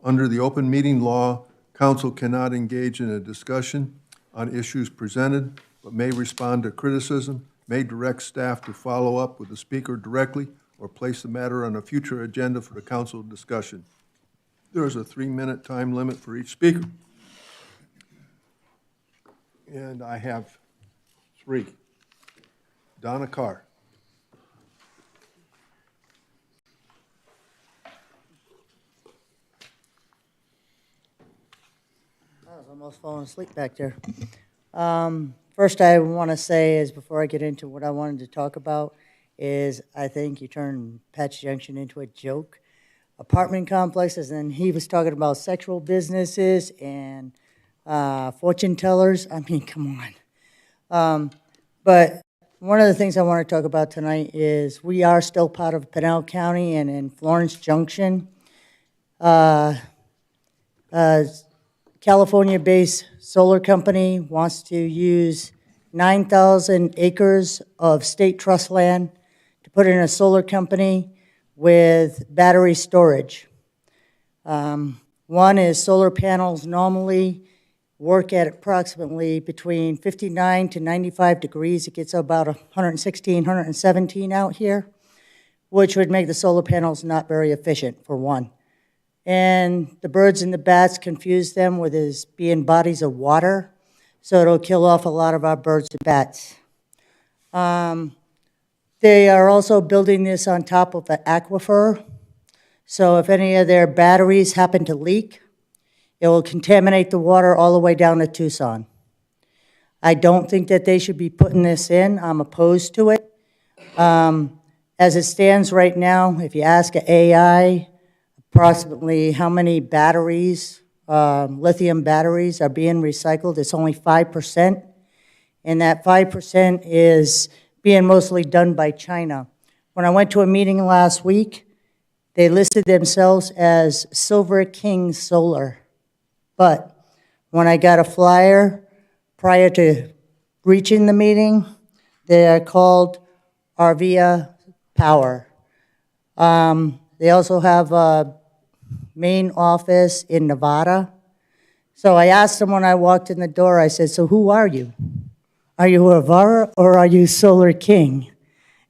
Under the open meeting law, council cannot engage in a discussion on issues presented, but may respond to criticism, may direct staff to follow up with the speaker directly, or place the matter on a future agenda for the council discussion. There is a 3-minute time limit for each speaker. And I have 3. Donna Carr.
I was almost falling asleep back there. First, I want to say is, before I get into what I wanted to talk about, is I think you turned Apache Junction into a joke. Apartment complexes, and he was talking about sexual businesses and fortune tellers. I mean, come on. But one of the things I want to talk about tonight is we are still part of Pinal County, and in Florence Junction, California-based solar company wants to use 9,000 acres of state trust land to put in a solar company with battery storage. One is solar panels normally work at approximately between 59 to 95 degrees. It gets about 116, 117 out here, which would make the solar panels not very efficient, for one. And the birds and the bats confuse them with as being bodies of water, so it'll kill off a lot of our birds and bats. They are also building this on top of an aquifer, so if any of their batteries happen to leak, it will contaminate the water all the way down to Tucson. I don't think that they should be putting this in. I'm opposed to it. As it stands right now, if you ask an AI, approximately how many batteries, lithium batteries are being recycled, it's only 5%. And that 5% is being mostly done by China. When I went to a meeting last week, they listed themselves as Silver King Solar. But when I got a flyer prior to reaching the meeting, they are called Arvia Power. They also have a main office in Nevada. So I asked them when I walked in the door, I said, so who are you? Are you Avara or are you Solar King?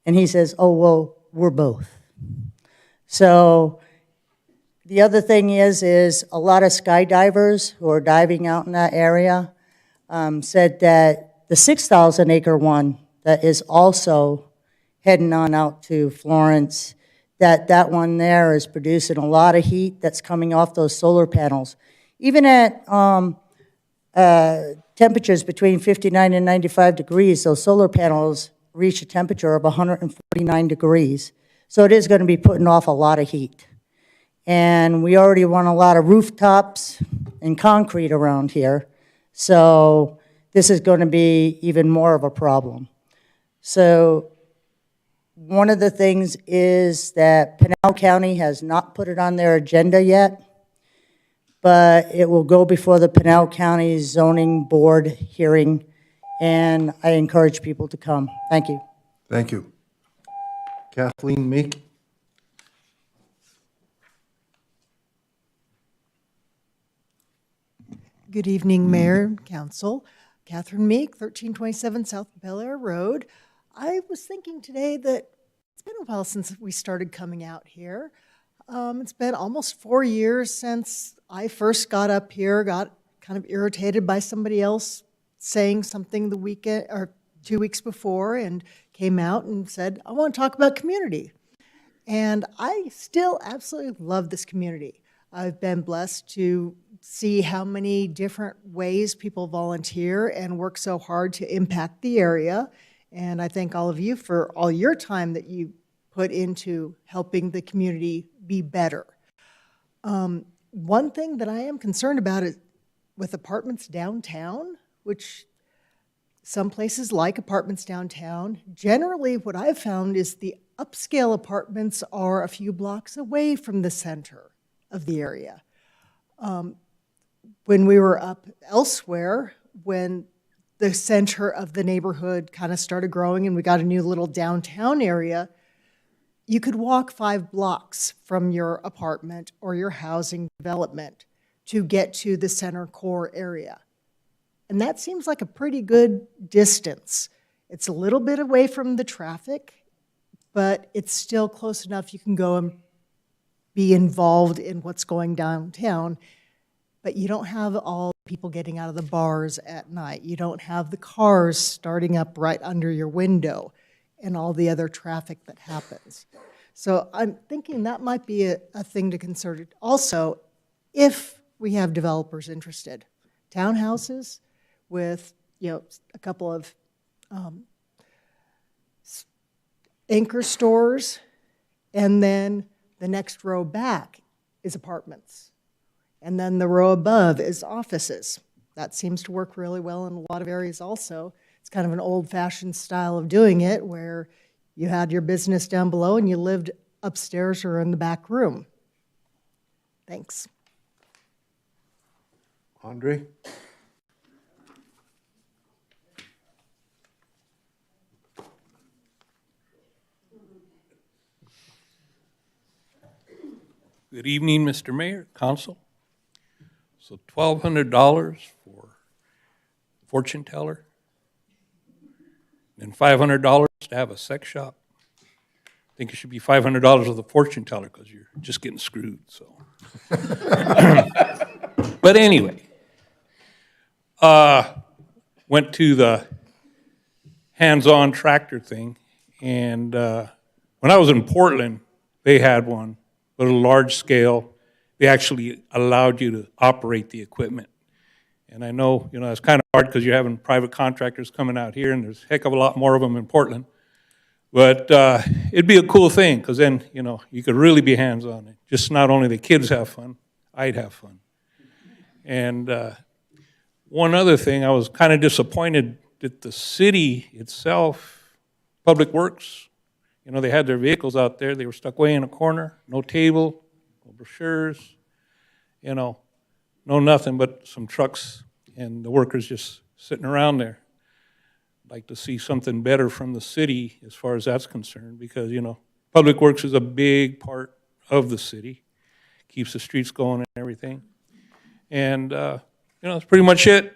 And he says, oh, well, we're both. So the other thing is a lot of skydivers who are diving out in that area said that the 6,000 acre one that is also heading on out to Florence, that one there is producing a lot of heat that's coming off those solar panels. Even at temperatures between 59 and 95 degrees, those solar panels reach a temperature of 149 degrees. So it is going to be putting off a lot of heat. And we already want a lot of rooftops and concrete around here. So this is going to be even more of a problem. So one of the things is that Pinal County has not put it on their agenda yet, but it will go before the Pinal County Zoning Board hearing, and I encourage people to come. Thank you.
Thank you. Kathleen Meek.
Good evening, Mayor and Council. Catherine Meek, 1327 South Bel Air Road. I was thinking today that it's been a while since we started coming out here. It's been almost 4 years since I first got up here, got kind of irritated by somebody else saying something the weekend or 2 weeks before and came out and said, I want to talk about community. And I still absolutely love this community. I've been blessed to see how many different ways people volunteer and work so hard to impact the area. And I thank all of you for all your time that you put into helping the community be better. One thing that I am concerned about is with apartments downtown, which some places like apartments downtown, generally what I've found is the upscale apartments are a few blocks away from the center of the area. When we were up elsewhere, when the center of the neighborhood kind of started growing and we got a new little downtown area, you could walk 5 blocks from your apartment or your housing development to get to the center core area. And that seems like a pretty good distance. It's a little bit away from the traffic, but it's still close enough you can go and be involved in what's going downtown. But you don't have all the people getting out of the bars at night. You don't have the cars starting up right under your window and all the other traffic that happens. So I'm thinking that might be a thing to consider. Also, if we have developers interested, townhouses with, a couple of anchor stores, and then the next row back is apartments. And then the row above is offices. That seems to work really well in a lot of areas also. It's kind of an old-fashioned style of doing it where you had your business down below and you lived upstairs or in the back room. Thanks.
Andre?
Good evening, Mr. Mayor, Council. So $1,200 for fortune teller, and $500 to have a sex shop. I think it should be $500 of the fortune teller because you're just getting screwed. So, but anyway, went to the hands-on tractor thing, and when I was in Portland, they had one, but a large scale. They actually allowed you to operate the equipment. And I know, it's kind of hard because you're having private contractors coming out here, and there's a heck of a lot more of them in Portland. But it'd be a cool thing because then, you could really be hands-on it. Just not only the kids have fun, I'd have fun. And one other thing, I was kind of disappointed that the city itself, Public Works, they had their vehicles out there. They were stuck way in a corner, no table, no brochures, no nothing but some trucks and the workers just sitting around there. I'd like to see something better from the city as far as that's concerned because, Public Works is a big part of the city, keeps the streets going and everything. And, that's pretty much it.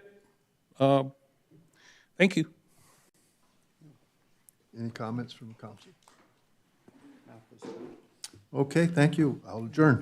Thank you.
Any comments from the council? Okay, thank you. I'll adjourn.